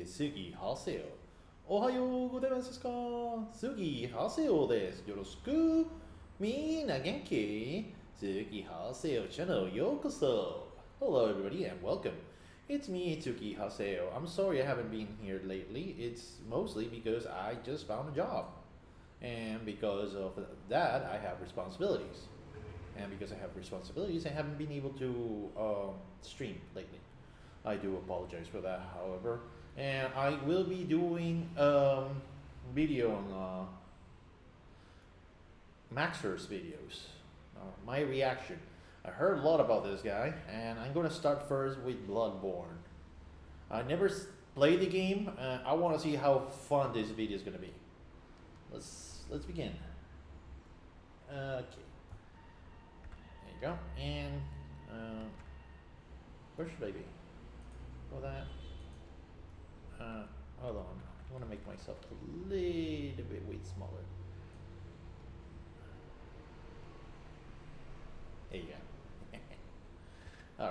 Tsuki Haseo. Ohayou gozaimasu desu ka? Tsuki Haseo desu. Yoroshiku. Mina genki? Tsuki Haseo channel yokoso. Hello everybody and welcome. It's me, Tsuki Haseo. I'm sorry I haven't been here lately. It's mostly because I just found a job. And because of that, I have responsibilities. And because I have responsibilities, I haven't been able to stream lately. I do apologize for that, however. And I will be doing video on Max0r's videos. My reaction. I heard a lot about this guy, and I'm gonna start first with Bloodborne. I never played the game. I want to see how fun this video is gonna be. Let's begin. Okay. There you go. And where should I be? For that. Hold on. I want to make myself a little bit way smaller. There you go.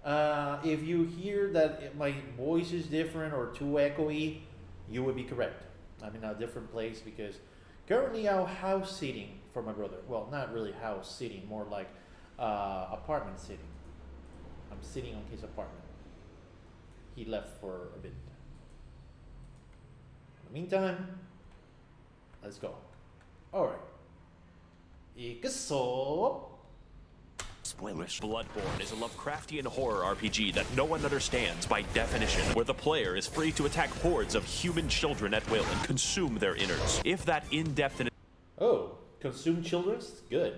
Alright. If you hear that my voice is different or too echoey, you would be correct. I'm in a different place because currently I'm house sitting for my brother. Well, not really house sitting, more like apartment sitting. I'm sitting on his apartment. He left for a bit. In the meantime, let's go. Alright. Ikuso. Spoilers. Bloodborne is a Lovecraftian horror RPG that no one understands by definition, where the player is free to attack hordes of human children at will and consume their innards. If that in-depth and Consume children's? Good.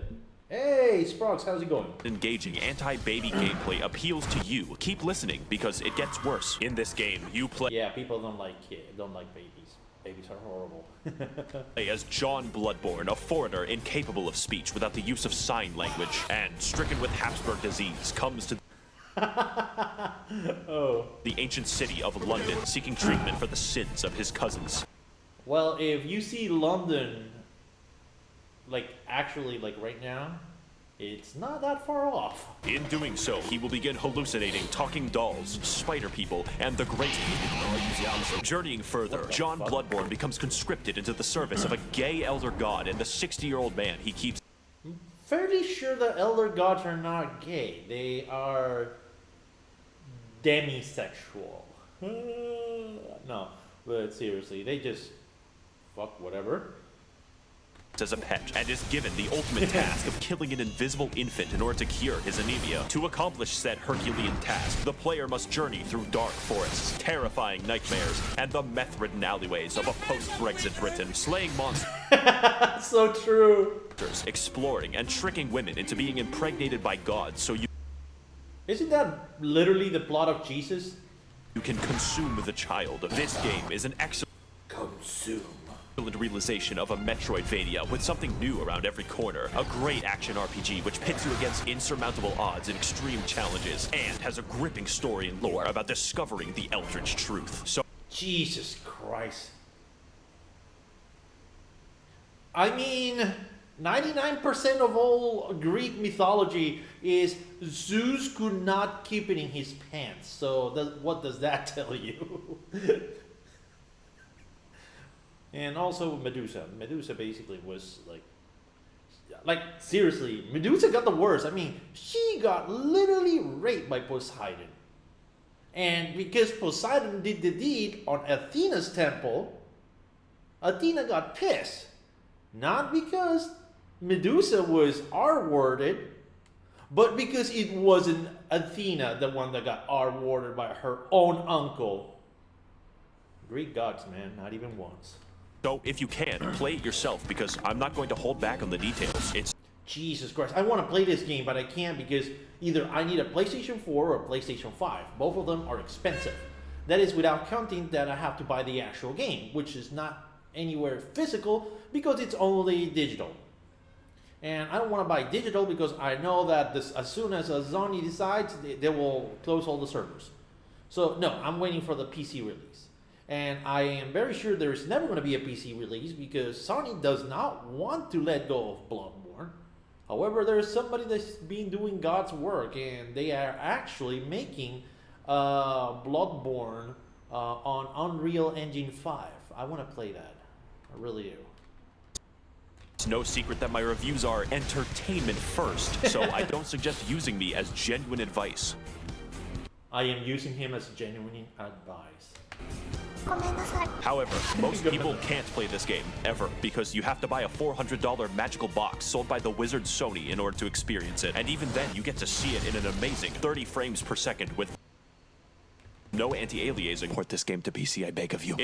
Hey, Sprox, how's it going? engaging anti-baby gameplay appeals to you, keep listening because it gets worse. In this game, you play Yeah, people don't like babies. Babies are horrible. as John Bloodborne, a foreigner incapable of speech without the use of sign language, and stricken with Habsburg disease, comes to the ancient city of London, seeking treatment for the sins of his cousins. Well, if you see London, actually right now, it's not that far off. In doing so, he will begin hallucinating talking dolls, spider people, and the great... Journeying further, John Bloodborne becomes conscripted into the service of a gay elder god and the 60-year-old man he keeps... I'm fairly sure the elder gods are not gay. They are demisexual. No, but seriously, they just fuck whatever. as a pet, and is given the ultimate task of killing an invisible infant in order to cure his anemia. To accomplish said Herculean task, the player must journey through dark forests, terrifying nightmares, and the meth-ridden alleyways of a post-Brexit Britain, slaying monsters, So true. exploring and tricking women into being impregnated by gods so you Isn't that literally the plot of Jesus? can consume the child. This game is an excellent Consume. realization of a Metroidvania with something new around every corner. A great action RPG which pits you against insurmountable odds and extreme challenges, and has a gripping story and lore about discovering the eldritch truth. So Jesus Christ. I mean, 99% of all Greek mythology is Zeus could not keep it in his pants. So what does that tell you? And also Medusa. Medusa basically was like seriously, Medusa got the worst. I mean, she got literally raped by Poseidon. And because Poseidon did the deed on Athena's temple, Athena got pissed. Not because Medusa was R-worded, but because it wasn't Athena the one that got R-worded by her own uncle. Greek gods, man, not even once. So, if you can, play it yourself, because I'm not going to hold back on the details. It's Jesus Christ, I want to play this game, but I can't because either I need a PlayStation 4 or a PlayStation 5. Both of them are expensive. That is without counting that I have to buy the actual game, which is not anywhere physical because it's only digital. And I don't want to buy digital because I know that as soon as Sony decides, they will close all the servers. So no, I'm waiting for the PC release. And I am very sure there's never going to be a PC release because Sony does not want to let go of Bloodborne. However, there's somebody that's been doing God's work, and they are actually making Bloodborne on Unreal Engine 5. I want to play that. I really do. It's no secret that my reviews are entertainment first, so I don't suggest using me as genuine advice. I am using him as genuine advice. However, most people can't play this game, ever, because you have to buy a $400 magical box sold by the wizard Sony in order to experience it, and even then you get to see it in an amazing 30 frames per second with no anti-aliasing. Port this game to PC, I beg of you.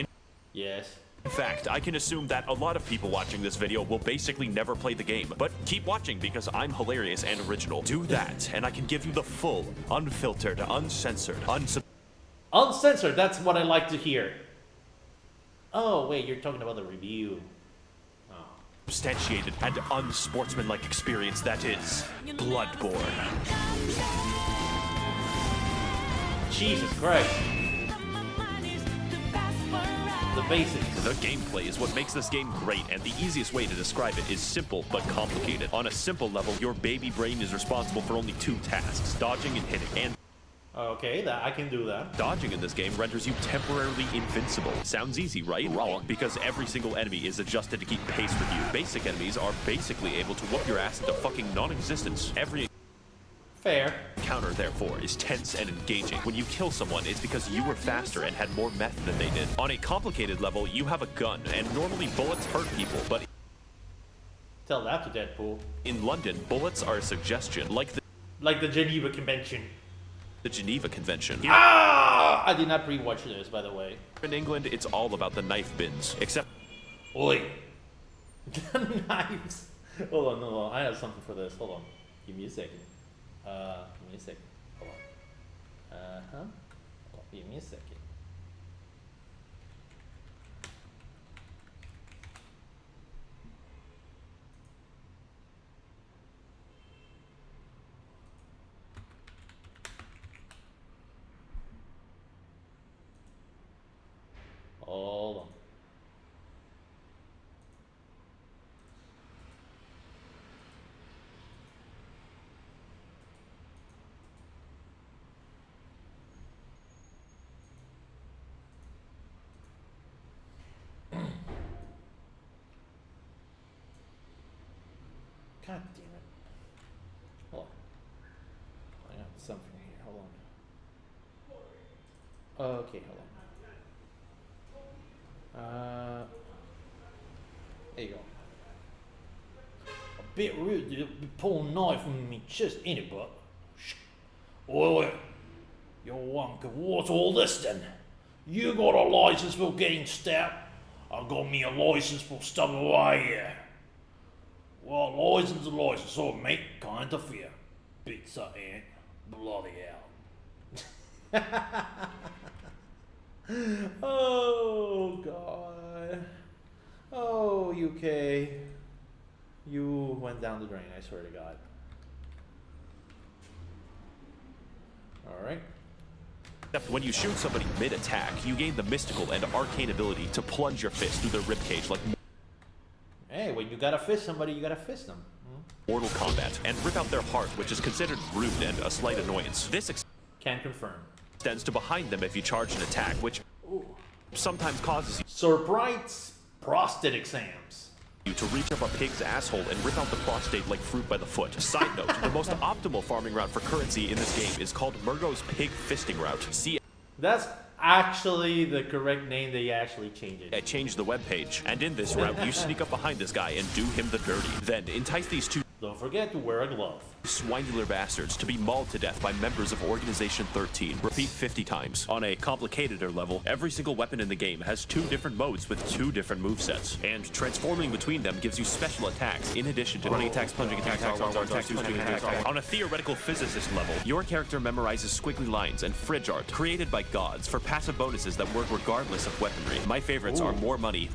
Yes. In fact, I can assume that a lot of people watching this video will basically never play the game, but keep watching because I'm hilarious and original. Do that, and I can give you the full, unfiltered, uncensored, Uncensored, that's what I like to hear. Oh, wait, you're talking about the review. Oh. substantiated and unsportsmanlike experience that is Bloodborne. Jesus Christ. The basics. The gameplay is what makes this game great, and the easiest way to describe it is simple but complicated. On a simple level, your baby brain is responsible for only two tasks, dodging and hitting. And okay, I can do that. dodging in this game renders you temporarily invincible. Sounds easy, right? Wrong, because every single enemy is adjusted to keep pace with you. Basic enemies are basically able to whoop your ass into fucking non-existence. Every Fair. encounter, therefore, is tense and engaging. When you kill someone, it's because you were faster and had more meth than they did. On a complicated level, you have a gun, and normally bullets hurt people, but Tell that to Deadpool. in London, bullets are a suggestion, like Like the Geneva Convention. the Geneva Convention. Here I did not rewatch this, by the way. in England, it's all about the knife bins, except Oi. The knives. Hold on, hold on. I have something for this. Hold on. Give me a second. Give me a second. Hold on. Hold on. Give me a second. Hold on. God damn it. Hold on. I got something here. Hold on. Okay, hold on. There you go. A bit rude to be pulling a knife from me chest, ain't it, but? Oi, you wanker, what's all this then? You got a license for getting stabbed? I got me a license for stubbing away here. Well, license is a license, so mate, can't interfere. Pizza ain't bloody hell. Oh God. Oh UK. You went down the drain, I swear to God. Alright. except when you shoot somebody mid-attack, you gain the mystical and arcane ability to plunge your fist through their ribcage like Hey, when you gotta fist somebody, you gotta fist them. Mortal Kombat, and rip out their heart, which is considered rude and a slight annoyance. This Can confirm. extends to behind them if you charge an attack, which sometimes causes Surprise prostate exams. you to reach up a pig's asshole and rip out the prostate like fruit by the foot. Side note, the most optimal farming route for currency in this game is called Murgo's Pig Fisting Route. See, That's actually the correct name, they actually changed it. I changed the webpage, and in this route, you sneak up behind this guy and do him the dirty. Then entice these two Don't forget to wear a glove. swinular bastards to be mauled to death by members of Organization 13. Repeat 50 times. On a complicateder level, every single weapon in the game has two different modes with two different movesets, and transforming between them gives you special attacks in addition to running attacks, plunging attacks, attacks. On a theoretical physicist level, your character memorizes squiggly lines and fridge art created by gods for passive bonuses that work regardless of weaponry. My favorites are more money,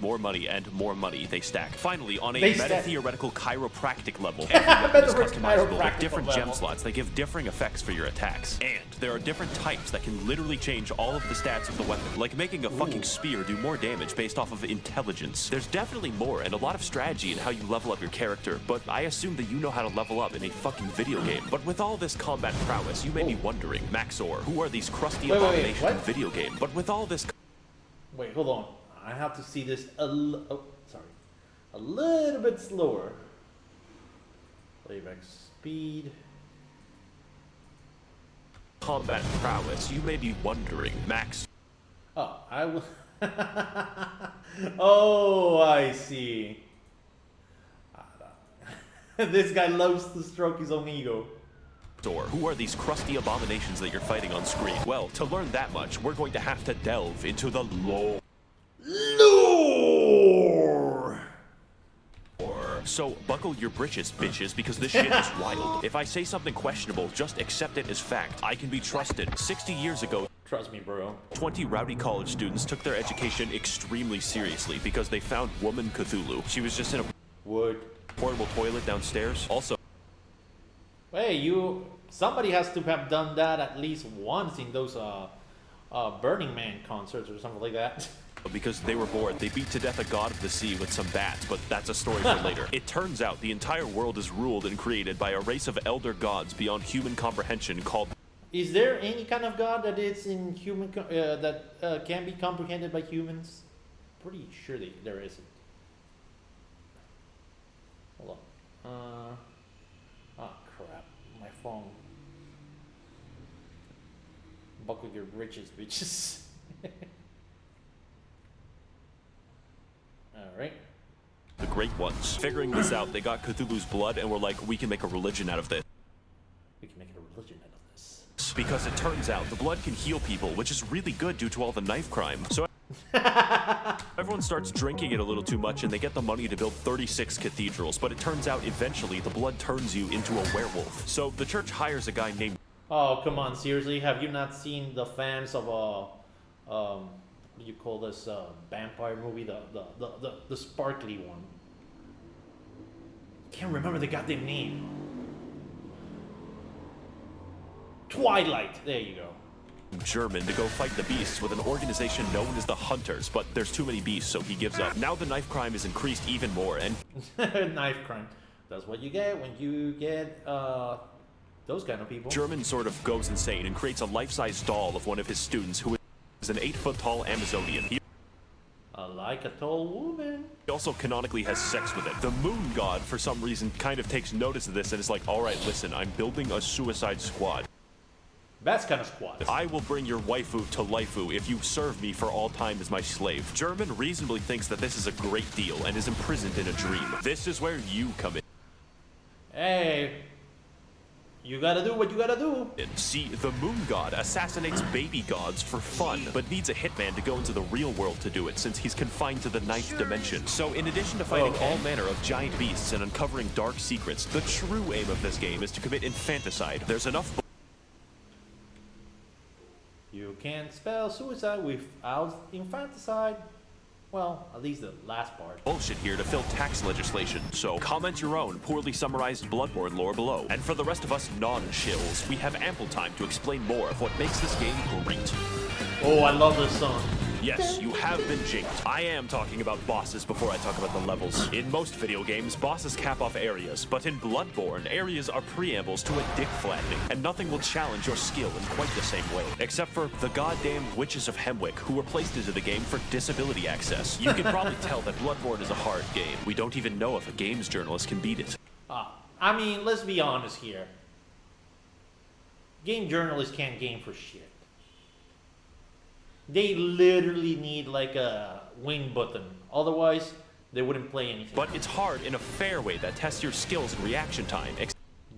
and more money they stack. Finally, on a They stack. meta-theoretical chiropractic level, every weapon is customizable with Chiropractical different level. gem slots that give differing effects for your attacks. And there are different types that can literally change all of the stats of the weapon, like making a fucking spear do more damage based off of intelligence. There's definitely more and a lot of strategy in how you level up your character, but I assume that you know how to level up in a fucking video game. But with all this combat prowess, you may be wondering, Max0r, who are these crusty Wait, abominations what? in video game? But with all this Wait, hold on. I have to see this a little bit slower. Playback speed. Combat prowess, you may be wondering, Max. Oh, I will. Oh, I see. This guy loves to stroke his own ego. Or who are these crusty abominations that you're fighting on screen? Well, to learn that much, we're going to have to delve into the lore. So buckle your britches, bitches, because this shit is wild. If I say something questionable, just accept it as fact. I can be trusted. 60 years ago, Trust me, bro. 20 rowdy college students took their education extremely seriously because they found woman Cthulhu. She was just in a portable toilet downstairs. Also, Hey, somebody has to have done that at least once in those Burning Man concerts or something like that. because they were bored, they beat to death a god of the sea with some bats, but that's a story for later. It turns out the entire world is ruled and created by a race of elder gods beyond human comprehension called... Is there any kind of god that is in human that can be comprehended by humans? Pretty sure there isn't. Hold on. Oh crap, my phone. Buckle your britches, bitches. Alright. the Great Ones. Figuring this out, they got Cthulhu's blood and were like, we can make a religion out of this. We can make a religion out of this. Because it turns out the blood can heal people, which is really good due to all the knife crime. So everyone starts drinking it a little too much and they get the money to build 36 cathedrals, but it turns out eventually the blood turns you into a werewolf. So the church hires a guy named... Oh, come on, seriously? Have you not seen the fans of what do you call this vampire movie? The sparkly one. Can't remember the goddamn name. Twilight. There you go. German to go fight the beasts with an organization known as the Hunters, but there's too many beasts, so he gives up. Now the knife crime is increased even more, and... Knife crime. That's what you get when you get those kind of people. German sort of goes insane and creates a life-size doll of one of his students who is an 8-foot-tall Amazonian. He Like a tall woman. also canonically has sex with it. The moon god, for some reason, kind of takes notice of this and is like, alright, listen, I'm building a suicide squad. That's kind of squad. I will bring your waifu to laifu if you serve me for all time as my slave. German reasonably thinks that this is a great deal and is imprisoned in a dream. This is where you come in. Hey, you gotta do what you gotta do. See, the moon god assassinates baby gods for fun, but needs a hitman to go into the real world to do it since he's confined to the 9th dimension. So in addition to fighting all manner of giant beasts and uncovering dark secrets, the true aim of this game is to commit infanticide. There's enough... You can't spell suicide without infanticide. Well, at least the last part. bullshit here to fill tax legislation, so comment your own poorly summarized Bloodborne lore below. And for the rest of us non-shills, we have ample time to explain more of what makes this game great. Oh, I love this song. Yes, you have been jinked. I am talking about bosses before I talk about the levels. In most video games, bosses cap off areas, but in Bloodborne, areas are preambles to a dick flattening, and nothing will challenge your skill in quite the same way. Except for the goddamn Witches of Hemwick, who were placed into the game for disability access. You can probably tell that Bloodborne is a hard game. We don't even know if a games journalist can beat it. I mean, let's be honest here. Game journalists can't game for shit. They literally need like a win button. Otherwise, they wouldn't play anything. But it's hard in a fair way that tests your skills and reaction time.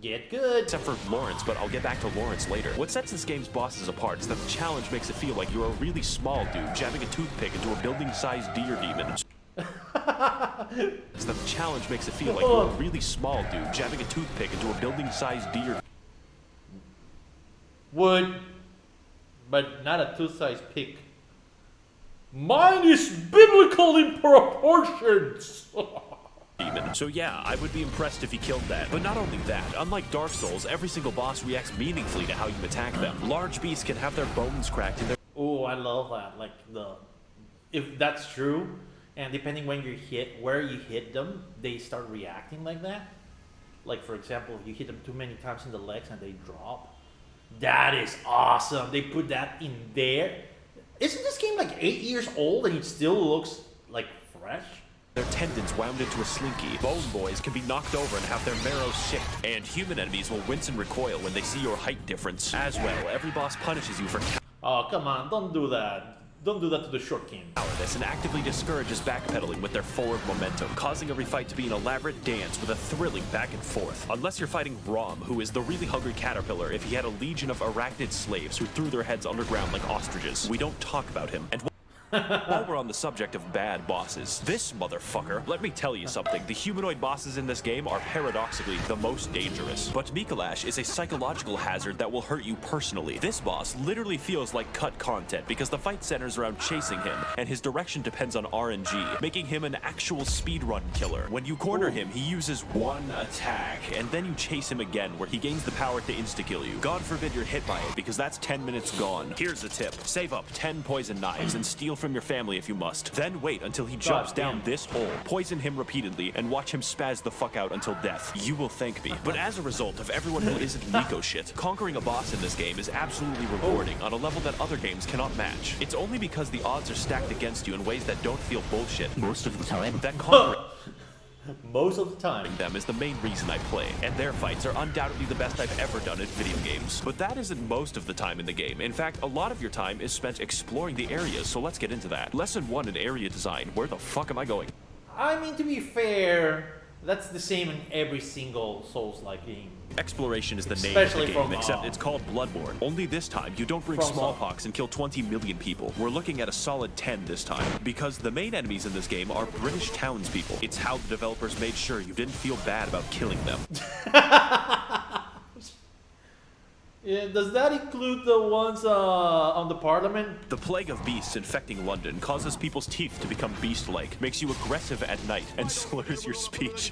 Get good. Except for Lawrence, but I'll get back to Lawrence later. What sets this game's bosses apart is that the challenge makes it feel like you're a really small dude jabbing a toothpick into a building-sized deer demon. It's that the challenge makes it feel like you're a really small dude jabbing a toothpick into a building-sized deer. Would, but not a tooth-sized pick. Mine is biblical in proportions. Demon. So yeah, I would be impressed if he killed that. But not only that, unlike Dark Souls, every single boss reacts meaningfully to how you attack them. Large beasts can have their bones cracked in their... Oh, I love that. Like if that's true, and depending when you hit, where you hit them, they start reacting like that. Like for example, if you hit them too many times in the legs and they drop. That is awesome. They put that in there. Isn't this game like 8 years old and it still looks like fresh? Their tendons wound into a slinky. Bone boys can be knocked over and have their marrow shipped. And human enemies will wince and recoil when they see your height difference. As well, every boss punishes you for Oh, come on, don't do that. Don't do that to the short king. cowardice and actively discourages backpedaling with their forward momentum, causing every fight to be an elaborate dance with a thrilling back and forth. Unless you're fighting Rom, who is the really hungry caterpillar if he had a legion of arachnid slaves who threw their heads underground like ostriches. We don't talk about him. And while we're on the subject of bad bosses, this motherfucker, let me tell you something, the humanoid bosses in this game are paradoxically the most dangerous. But Mikolash is a psychological hazard that will hurt you personally. This boss literally feels like cut content because the fight centers around chasing him, and his direction depends on RNG, making him an actual speedrun killer. When you corner him, he uses one attack, and then you chase him again, where he gains the power to insta-kill you. God forbid you're hit by it, because that's 10 minutes gone. Here's a tip. Save up 10 poison knives and steal from your family if you must. Then wait until he jumps down this hole, poison him repeatedly, and watch him spaz the fuck out until death. You will thank me. But as a result of everyone who isn't Nico shit, conquering a boss in this game is absolutely rewarding on a level that other games cannot match. It's only because the odds are stacked against you in ways that don't feel bullshit most of the time that conquering Most of the time. them is the main reason I play, and their fights are undoubtedly the best I've ever done at video games. But that isn't most of the time in the game. In fact, a lot of your time is spent exploring the areas, so let's get into that. Lesson 1 in area design. Where the fuck am I going? I mean, to be fair, that's the same in every single Souls-like game. Exploration is the name Especially of the game, from, except it's called Bloodborne. Only this time, you don't bring from smallpox and kill 20 million people. We're looking at a solid 10 this time, because the main enemies in this game are British townspeople. It's how the developers made sure you didn't feel bad about killing them. Yeah, does that include the ones on the Parliament? The plague of beasts infecting London causes people's teeth to become beast-like, makes you aggressive at night, and slurs your speech.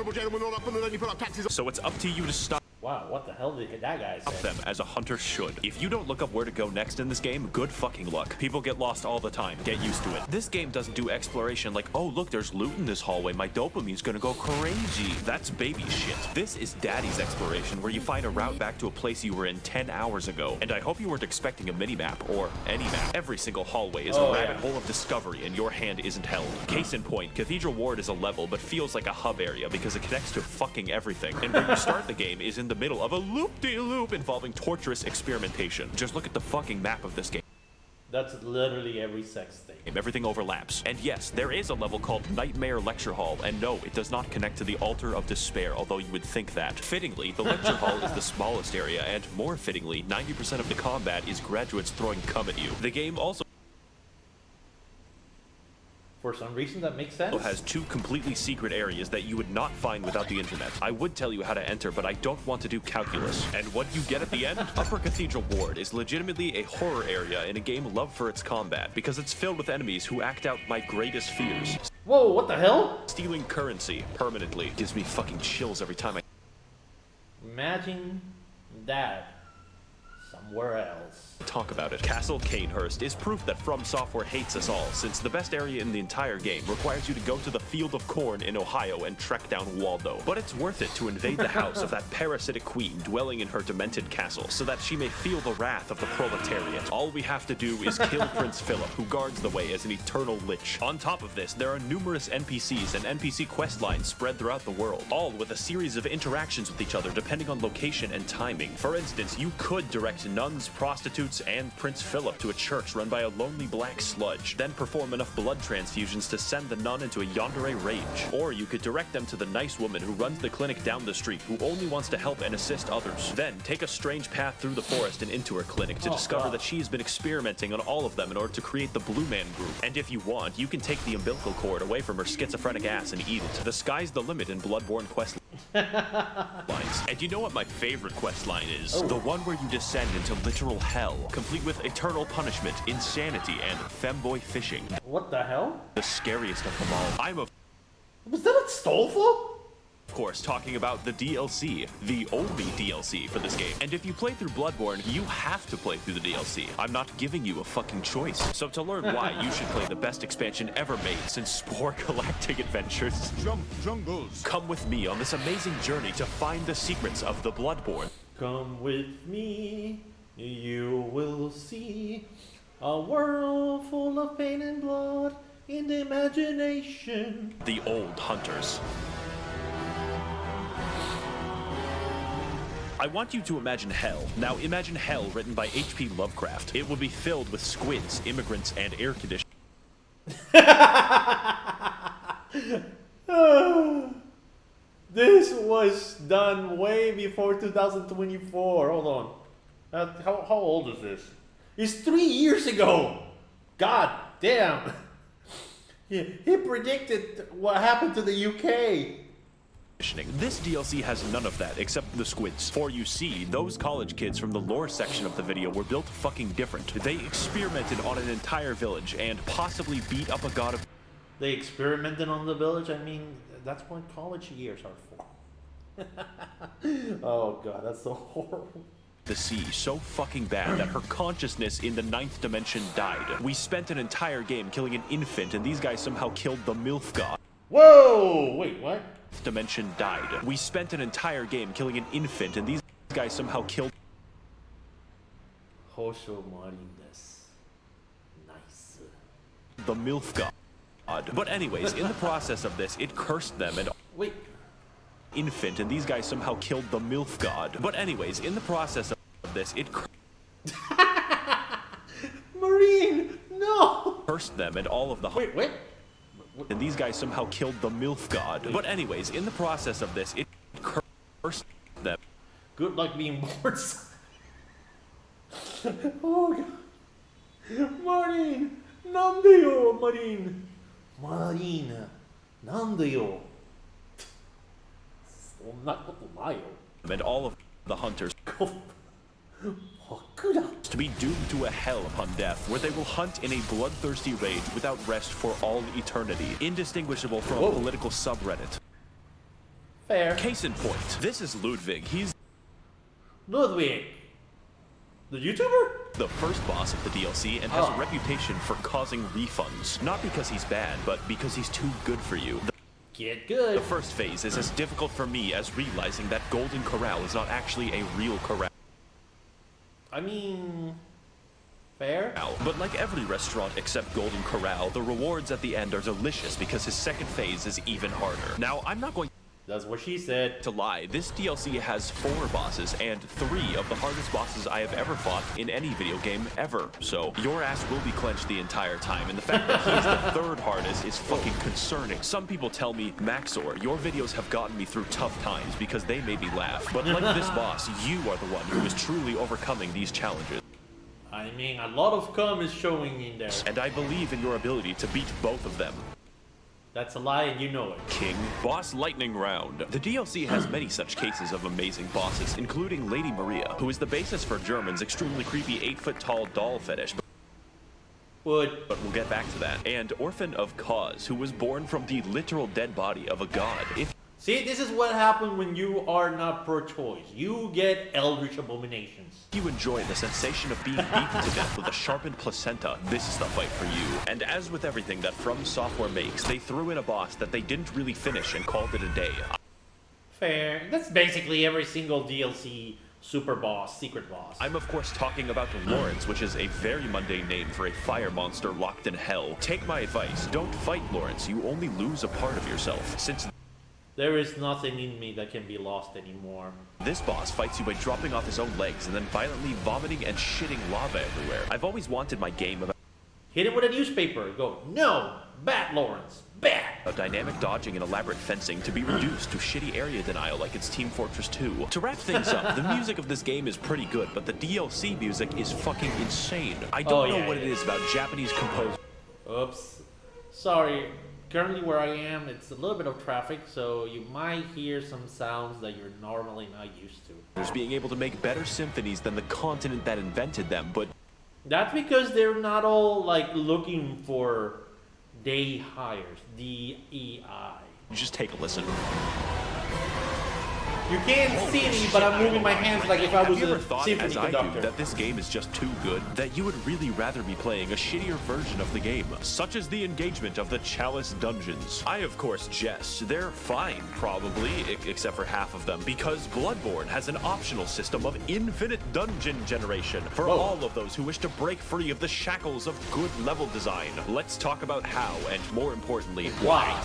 So it's up to you to stop Wow, what the hell did that guy say? them as a hunter should. If you don't look up where to go next in this game, good fucking luck. People get lost all the time. Get used to it. This game doesn't do exploration like, oh look, there's loot in this hallway. My dopamine's gonna go crazy. That's baby shit. This is daddy's exploration, where you find a route back to a place you were in 10 hours ago. And I hope you weren't expecting a mini-map or any map. Every single hallway is a rabbit hole of discovery, and your hand isn't held. Case in point, Cathedral Ward is a level, but feels like a hub area because it connects to fucking everything. And where you start the game is in the middle of a loop-de-loop involving torturous experimentation. Just look at the fucking map of this game. That's literally every sex thing. Everything overlaps. And yes, there is a level called Nightmare Lecture Hall, and no, it does not connect to the Altar of Despair, although you would think that. Fittingly, the Lecture Hall is the smallest area, and more fittingly, 90% of the combat is graduates throwing cum at you. The game also For some reason, that makes sense. has 2 completely secret areas that you would not find without the internet. I would tell you how to enter, but I don't want to do calculus. And what you get at the end? Upper Cathedral Ward is legitimately a horror area in a game loved for its combat, because it's filled with enemies who act out my greatest fears. Whoa, what the hell? Stealing currency permanently gives me fucking chills every time I Imagine that somewhere else. talk about it. Castle Canehurst is proof that From Software hates us all, since the best area in the entire game requires you to go to the Field of Corn in Ohio and trek down Waldo. But it's worth it to invade the house of that parasitic queen dwelling in her demented castle, so that she may feel the wrath of the proletariat. All we have to do is kill Prince Philip, who guards the way as an eternal lich. On top of this, there are numerous NPCs and NPC quest lines spread throughout the world, all with a series of interactions with each other depending on location and timing. For instance, you could direct nuns, prostitutes, and Prince Philip to a church run by a lonely black sludge, then perform enough blood transfusions to send the nun into a yandere rage. Or you could direct them to the nice woman who runs the clinic down the street, who only wants to help and assist others. Then take a strange path through the forest and into her clinic to discover that she has been experimenting on all of them in order to create the Blue Man Group. And if you want, you can take the umbilical cord away from her schizophrenic ass and eat it. The sky's the limit in Bloodborne quest lines. And you know what my favorite quest line is? The one where you descend into literal hell, complete with eternal punishment, insanity, and femboy fishing. What the hell? The scariest of them all. I'm of Was that a Stolful? course talking about the DLC, the only DLC for this game. And if you play through Bloodborne, you have to play through the DLC. I'm not giving you a fucking choice. So to learn why you should play the best expansion ever made since Spore Galactic Adventures, Jungles. come with me on this amazing journey to find the secrets of the Bloodborne. Come with me, you will see A world full of pain and blood in the imagination. The old hunters. I want you to imagine hell. Now imagine hell written by H.P. Lovecraft. It would be filled with squids, immigrants, and air conditioning. This was done way before 2024. Hold on. How old is this? It's 3 years ago. God damn. He predicted what happened to the UK. This DLC has none of that except the squids. For you see, those college kids from the lore section of the video were built fucking different. They experimented on an entire village and possibly beat up a god of... They experimented on the village? I mean, that's what college years are for. Oh god, that's so horrible. The sea so fucking bad that her consciousness in the 9th dimension died. We spent an entire game killing an infant and these guys somehow killed the MILF god. Whoa! Wait, what? Dimension died. We spent an entire game killing an infant and these guys somehow killed... Hosho Marin desu. Nice. The MILF god. But anyways, in the process of this, it cursed them and... Wait. Infant and these guys somehow killed the MILF god. But anyways, in the process of this, it Marine! No! cursed them and all of the... Wait. And these guys somehow killed the MILF god. But anyways, in the process of this, it cursed them. Good luck being bored. Oh god. Marine! Nandeyo, Marine! Marine! Nandeyo! And all of the hunters to be doomed to a hell upon death, where they will hunt in a bloodthirsty rage without rest for all eternity, indistinguishable from a political subreddit. Fair. Case in point, this is Ludwig. He's Ludwig! The YouTuber? the first boss of the DLC and has a reputation for causing refunds. Not because he's bad, but because he's too good for you. Get good. The first phase is as difficult for me as realizing that Golden Corral is not actually a real corral. I mean... fair? But like every restaurant except Golden Corral, the rewards at the end are delicious because his second phase is even harder. Now, I'm not going That's what she said. to lie, this DLC has 4 bosses and 3 of the hardest bosses I have ever fought in any video game ever. So your ass will be clenched the entire time, and the fact that he's the 3rd hardest is fucking concerning. Some people tell me, Max0r, your videos have gotten me through tough times because they made me laugh. But like this boss, you are the one who is truly overcoming these challenges. I mean, a lot of cum is showing in there. And I believe in your ability to beat both of them. That's a lie and you know it. King Boss Lightning Round. The DLC has many such cases of amazing bosses, including Lady Maria, who is the basis for German's extremely creepy 8-foot-tall doll fetish. But we'll get back to that. And Orphan of Cause, who was born from the literal dead body of a god. see, this is what happened when you are not pro-choice. You get eldritch abominations. If you enjoy the sensation of being beaten to death with a sharpened placenta, this is the fight for you. And as with everything that From Software makes, they threw in a boss that they didn't really finish and called it a day. Fair. That's basically every single DLC super boss, secret boss. I'm of course talking about Lawrence, which is a very mundane name for a fire monster locked in hell. Take my advice, don't fight Lawrence, you only lose a part of yourself. Since there is nothing in me that can be lost anymore. this boss fights you by dropping off his own legs and then violently vomiting and shitting lava everywhere. I've always wanted my game about Hit him with a newspaper. Go, no, bat Lawrence, bat. dynamic dodging and elaborate fencing to be reduced to shitty area denial like it's Team Fortress 2. To wrap things up, the music of this game is pretty good, but the DLC music is fucking insane. I don't know what it is about Japanese composers. Oops. Sorry. Currently where I am, it's a little bit of traffic, so you might hear some sounds that you're normally not used to. There's being able to make better symphonies than the continent that invented them, but that's because they're not all like looking for day hires, DEI. just take a listen. You can't see me, but I'm moving my hands like if I was Have you a ever thought, symphony as I do, conductor. that this game is just too good? That you would really rather be playing a shittier version of the game, such as the engagement of the Chalice dungeons? I, of course, jest. They're fine, probably, except for half of them, because Bloodborne has an optional system of infinite dungeon generation for all of those who wish to break free of the shackles of good level design. Let's talk about how, and more importantly, why.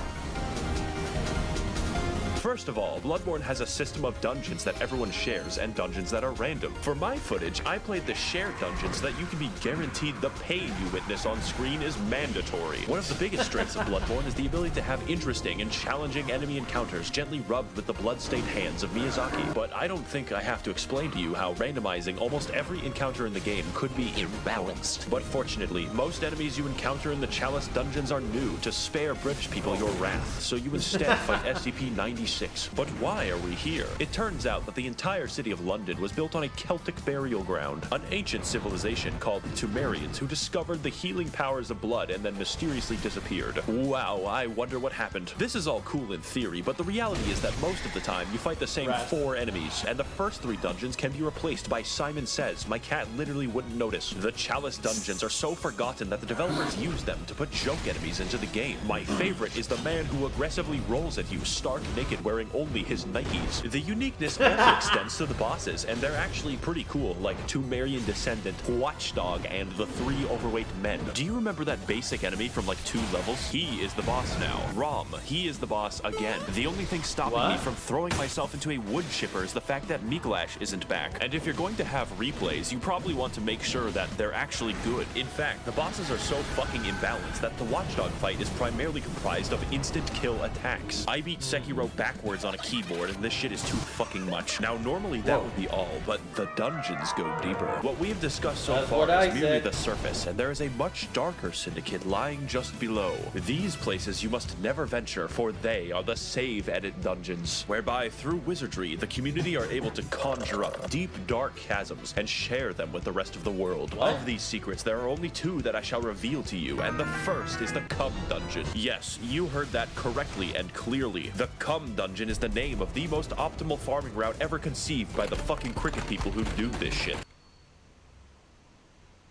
First of all, Bloodborne has a system of dungeons that everyone shares and dungeons that are random. For my footage, I played the shared dungeons that you can be guaranteed the pain you witness on screen is mandatory. One of the biggest strengths of Bloodborne is the ability to have interesting and challenging enemy encounters gently rubbed with the blood-stained hands of Miyazaki. But I don't think I have to explain to you how randomizing almost every encounter in the game could be imbalanced. But fortunately, most enemies you encounter in the Chalice dungeons are new to spare British people your wrath, so you instead fight SCP-96. But why are we here? It turns out that the entire city of London was built on a Celtic burial ground, an ancient civilization called the Sumerians who discovered the healing powers of blood and then mysteriously disappeared. Wow, I wonder what happened. This is all cool in theory, but the reality is that most of the time you fight the same 4 enemies, and the first 3 dungeons can be replaced by Simon Says. My cat literally wouldn't notice. The Chalice dungeons are so forgotten that the developers use them to put joke enemies into the game. My favorite is the man who aggressively rolls at you stark naked wearing only his Nikes. The uniqueness also extends to the bosses, and they're actually pretty cool, like Tumerian Descendant, Watchdog, and the 3 overweight men. Do you remember that basic enemy from like 2 levels? He is the boss now. Rom, he is the boss again. The only thing stopping me from throwing myself into a wood chipper is the fact that Mikolash isn't back. And if you're going to have replays, you probably want to make sure that they're actually good. In fact, the bosses are so fucking imbalanced that the Watchdog fight is primarily comprised of instant kill attacks. I beat Sekiro backwards on a keyboard, and this shit is too fucking much. Now, normally that would be all, but the dungeons go deeper. What we have discussed so far is merely the surface, and there is a much darker syndicate lying just below. These places you must never venture, for they are the save edit dungeons, whereby through wizardry, the community are able to conjure up deep, dark chasms and share them with the rest of the world. Of these secrets, there are only 2 that I shall reveal to you, and the first is the Cum Dungeon. Yes, you heard that correctly and clearly. The Cum Dungeon is the name of the most optimal farming route ever conceived by the fucking cricket people who do this shit.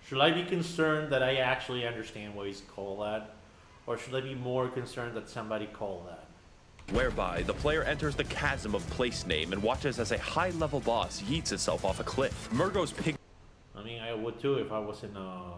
Should I be concerned that I actually understand what he's called that? Or should I be more concerned that somebody called that? Whereby the player enters the chasm of place name and watches as a high-level boss yeets itself off a cliff. Murgo's pig... I mean, I would too if I was in a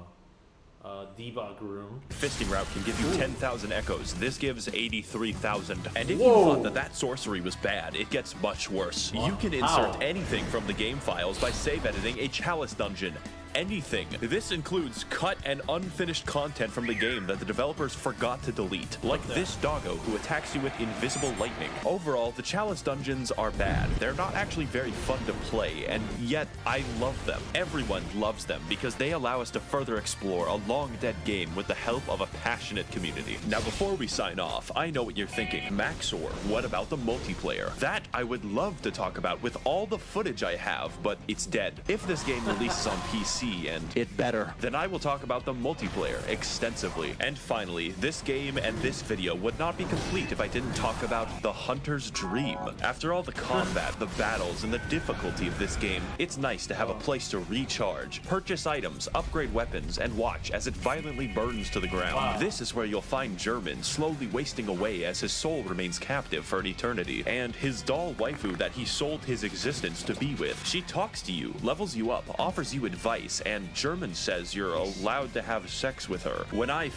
debug room. Fisting route can give you 10,000 echoes. This gives 83,000. And if you thought that that sorcery was bad, it gets much worse. You can insert anything from the game files by save editing a Chalice dungeon. Anything. This includes cut and unfinished content from the game that the developers forgot to delete, like this doggo who attacks you with invisible lightning. Overall, the Chalice dungeons are bad. They're not actually very fun to play, and yet I love them. Everyone loves them because they allow us to further explore a long-dead game with the help of a passionate community. Now, before we sign off, I know what you're thinking. Max0r, what about the multiplayer? That I would love to talk about with all the footage I have, but it's dead. If this game releases on PC, and it better, then I will talk about the multiplayer extensively. And finally, this game and this video would not be complete if I didn't talk about the Hunter's Dream. After all the combat, the battles, and the difficulty of this game, it's nice to have a place to recharge, purchase items, upgrade weapons, and watch as it violently burns to the ground. This is where you'll find German slowly wasting away as his soul remains captive for an eternity, and his doll waifu that he sold his existence to be with. She talks to you, levels you up, offers you advice, and German says you're allowed to have sex with her. When I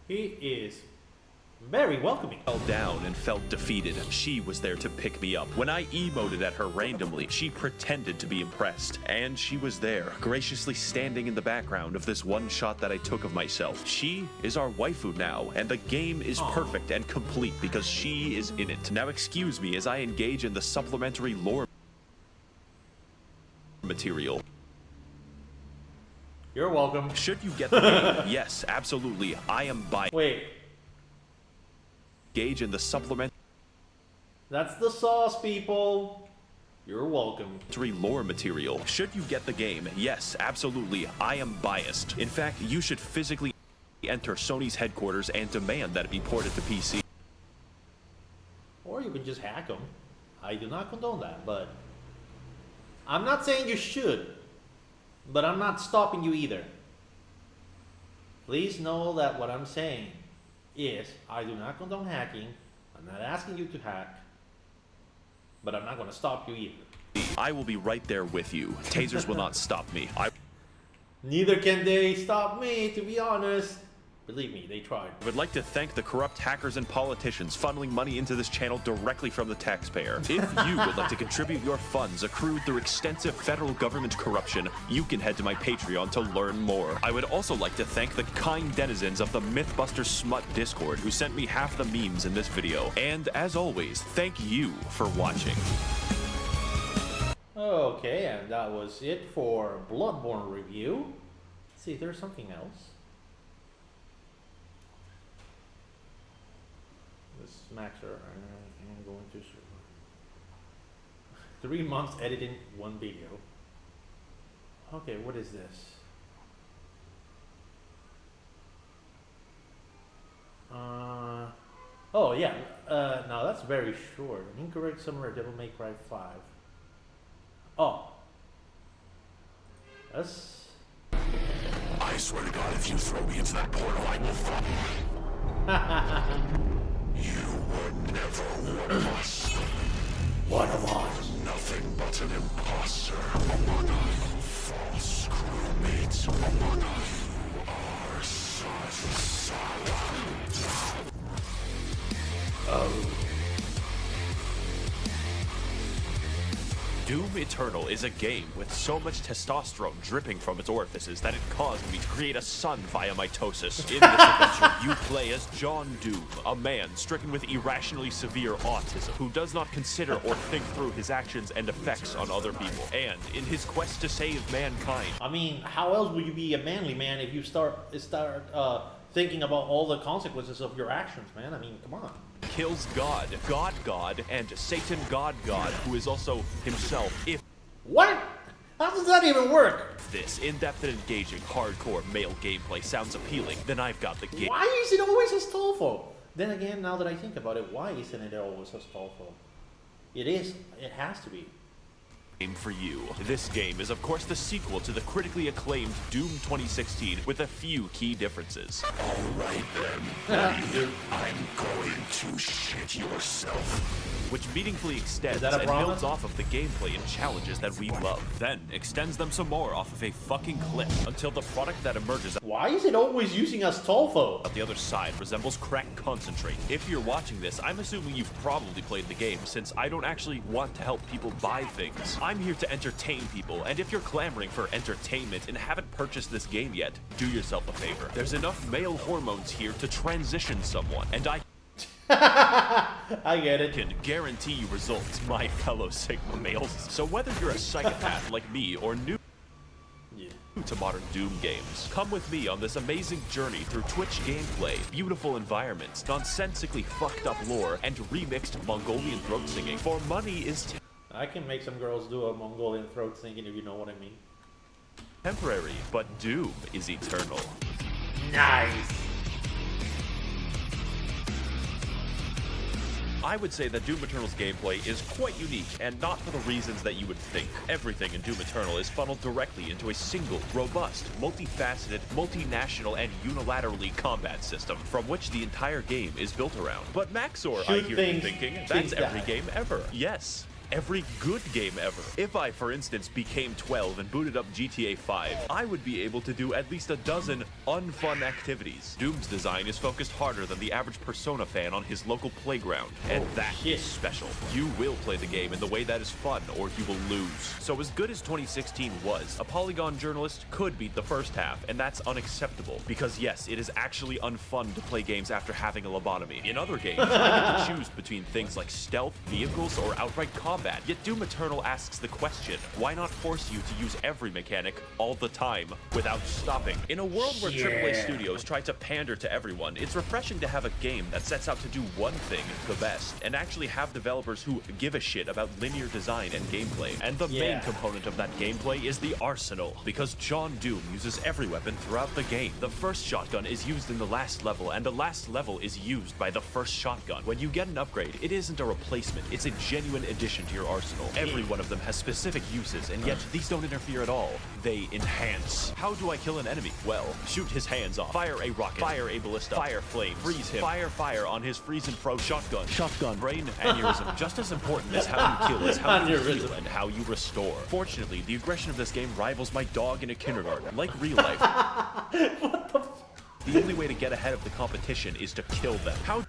He is very welcoming. Fell down and felt defeated, she was there to pick me up. When I emoted at her randomly, she pretended to be impressed, and she was there, graciously standing in the background of this one shot that I took of myself. She is our waifu now, and the game is perfect and complete because she is in it. Now excuse me as I engage in the supplementary lore material. You're welcome. Should you get the game? Yes, absolutely. I am biased. Wait. Engage in the supplementary That's the sauce, people. You're welcome. lore material. Should you get the game? Yes, absolutely. I am biased. In fact, you should physically enter Sony's headquarters and demand that it be ported to PC. Or you could just hack them. I do not condone that, but I'm not saying you should, but I'm not stopping you either. Please know that what I'm saying is I do not condone hacking. I'm not asking you to hack, but I'm not going to stop you either. I will be right there with you. Tasers will not stop me. Neither can they stop me, to be honest. Believe me, they tried. I would like to thank the corrupt hackers and politicians funneling money into this channel directly from the taxpayer. If you would like to contribute your funds accrued through extensive federal government corruption, you can head to my Patreon to learn more. I would also like to thank the kind denizens of the Mythbusters Smut Discord who sent me half the memes in this video. And as always, thank you for watching. Okay, and that was it for Bloodborne review. Let's see, there's something else. This Max0r's and going to 3 months editing one video. Okay, what is this? Oh yeah, now that's very short. An incorrect summary of Devil May Cry 5. Oh. That's... I swear to God, if you throw me into that portal, I will fall. You were never one of us. One of us. Nothing but an imposter. False crewmate. You are such Oh. Doom Eternal is a game with so much testosterone dripping from its orifices that it caused me to create a son via mitosis. In this adventure, you play as John Doom, a man stricken with irrationally severe autism who does not consider or think through his actions and effects on other people. And in his quest to save mankind, I mean, how else would you be a manly man if you start thinking about all the consequences of your actions, man? I mean, come on. kills God, God, and Satan God, who is also himself. If What? How does that even work? this in-depth and engaging hardcore male gameplay sounds appealing, then I've got the game. Why is it always Astolfo? Then again, now that I think about it, why isn't it always Astolfo? It is. It has to be. Game for you. This game is of course the sequel to the critically acclaimed Doom 2016 with a few key differences. Alright then. I'm going to shit yourself. Which meaningfully extends that a and promise? builds off of the gameplay and challenges that we love, then extends them some more off of a fucking cliff until the product that emerges Why is it always using Astolfo? out the other side resembles crack concentrate. If you're watching this, I'm assuming you've probably played the game since I don't actually want to help people buy things. I'm here to entertain people, and if you're clamoring for entertainment and haven't purchased this game yet, do yourself a favor. There's enough male hormones here to transition someone, and I I get it. can guarantee you results, my fellow Sigma males. So whether you're a psychopath like me or new Yeah. to modern Doom games, come with me on this amazing journey through Twitch gameplay, beautiful environments, nonsensically fucked up lore, and remixed Mongolian throat singing. For money is I can make some girls do a Mongolian throat singing if you know what I mean. temporary, but Doom is eternal. Nice. I would say that Doom Eternal's gameplay is quite unique, and not for the reasons that you would think. Everything in Doom Eternal is funneled directly into a single, robust, multifaceted, multinational, and unilaterally combat system, from which the entire game is built around. But Max0r, I Shoot hear things, you thinking, things that's every die. game ever. Yes. Every good game ever. If I, for instance, became 12 and booted up GTA 5, I would be able to do at least a dozen unfun activities. Doom's design is focused harder than the average Persona fan on his local playground, and that is special. You will play the game in the way that is fun, or you will lose. So as good as 2016 was, a Polygon journalist could beat the first half, and that's unacceptable, because yes, it is actually unfun to play games after having a lobotomy. In other games, I get to choose between things like stealth, vehicles, or outright combat. combat. Yet Doom Eternal asks the question, why not force you to use every mechanic all the time without stopping? In a world where AAA studios try to pander to everyone, it's refreshing to have a game that sets out to do one thing the best, and actually have developers who give a shit about linear design and gameplay. And the main component of that gameplay is the arsenal, because John Doom uses every weapon throughout the game. The first shotgun is used in the last level, and the last level is used by the first shotgun. When you get an upgrade, it isn't a replacement, it's a genuine addition to your arsenal. Every one of them has specific uses, and yet these don't interfere at all. They enhance. How do I kill an enemy? Well, shoot his hands off, fire a rocket, fire a ballista, fire flame, freeze him, fire on his freeze and froze shotgun, brain aneurysm. Just as important as how you kill is how you heal and how you restore. Fortunately, the aggression of this game rivals my dog in a kindergarten. Like real life, What the the only way to get ahead of the competition is to kill them. How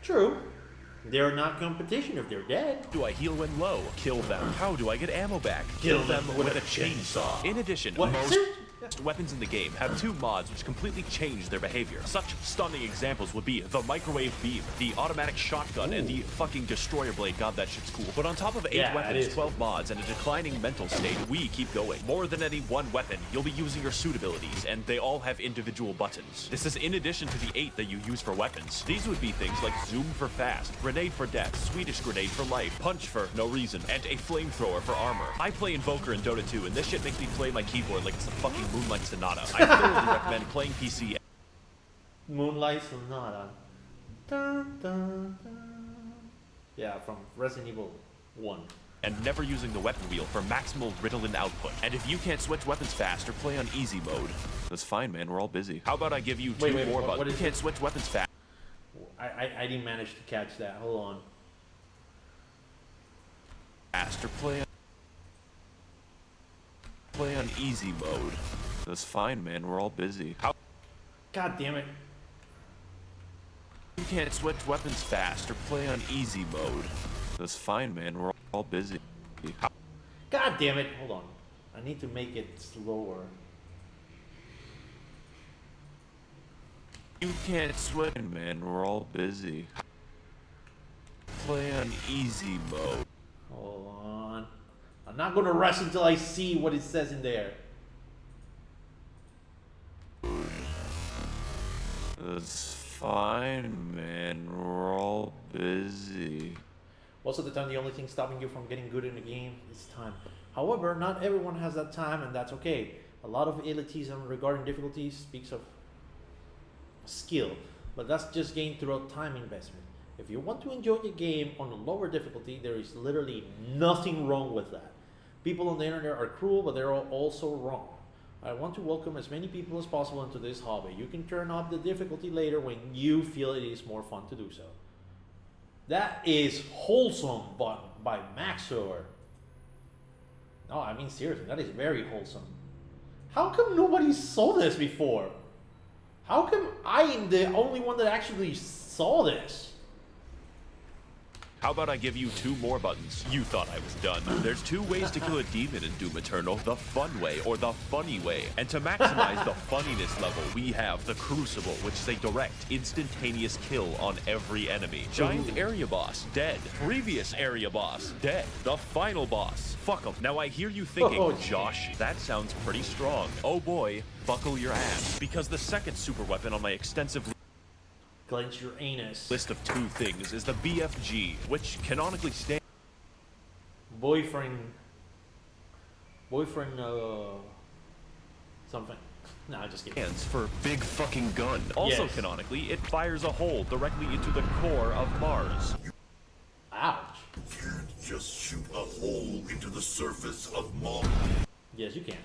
True. They're not competition if they're dead. do I heal when low? Kill them. How do I get ammo back? Kill them with a chainsaw. In addition, What? most weapons in the game have 2 mods which completely change their behavior. Such stunning examples would be the microwave beam, the automatic shotgun, and the fucking destroyer blade. God, that shit's cool. But on top of 8 weapons, 12 mods, and a declining mental state, we keep going. More than any one weapon, you'll be using your suit abilities, and they all have individual buttons. This is in addition to the 8 that you use for weapons. These would be things like zoom for fast, grenade for death, Swedish grenade for life, punch for no reason, and a flamethrower for armor. I play Invoker in Dota 2, and this shit makes me play my keyboard like it's the fucking Moonlight Sonata. I thoroughly recommend playing PC. Moonlight Sonata. Dun, dun, dun. Yeah, from Resident Evil 1. And never using the weapon wheel for maximal Ritalin output. And if you can't switch weapons fast or play on easy mode, that's fine, man, we're all busy. How about I give you 2 more buttons? You can't switch weapons fast. I didn't manage to catch that. Hold on. Or play on easy mode. That's fine, man, we're all busy. How God damn it. you can't switch weapons fast or play on easy mode. That's fine, man, we're all busy. How God damn it. Hold on. I need to make it slower. you can't switch, man, we're all busy. Play on easy mode. Hold on. I'm not gonna rush until I see what it says in there. That's fine, man, we're all busy. Most of the time, the only thing stopping you from getting good in the game is time. However, not everyone has that time, and that's okay. A lot of elitism regarding difficulties speaks of skill, but that's just gained throughout time investment. If you want to enjoy the game on a lower difficulty, there is literally nothing wrong with that. People on the internet are cruel, but they're also wrong. I want to welcome as many people as possible into this hobby. You can turn up the difficulty later when you feel it is more fun to do so. That is wholesome by Max0r's. No, I mean seriously, that is very wholesome. How come nobody saw this before? How come I am the only one that actually saw this? How about I give you 2 more buttons? You thought I was done. There's 2 ways to kill a demon in Doom Eternal, the fun way or the funny way. And to maximize the funniness level, we have the Crucible, which is a direct, instantaneous kill on every enemy. Giant area boss, dead. Previous area boss, dead. The final boss, fuck 'em. Now I hear you thinking, Josh, that sounds pretty strong. Oh boy, buckle your ass. Because the second super weapon on my extensive Clench your anus. list of 2 things is the BFG, which canonically stands Boyfriend, something. No, just kidding. stands for big fucking gun. Also canonically, it fires a hole directly into the core of Mars. Ouch. You can't just shoot a hole into the surface of Mars. Yes, you can.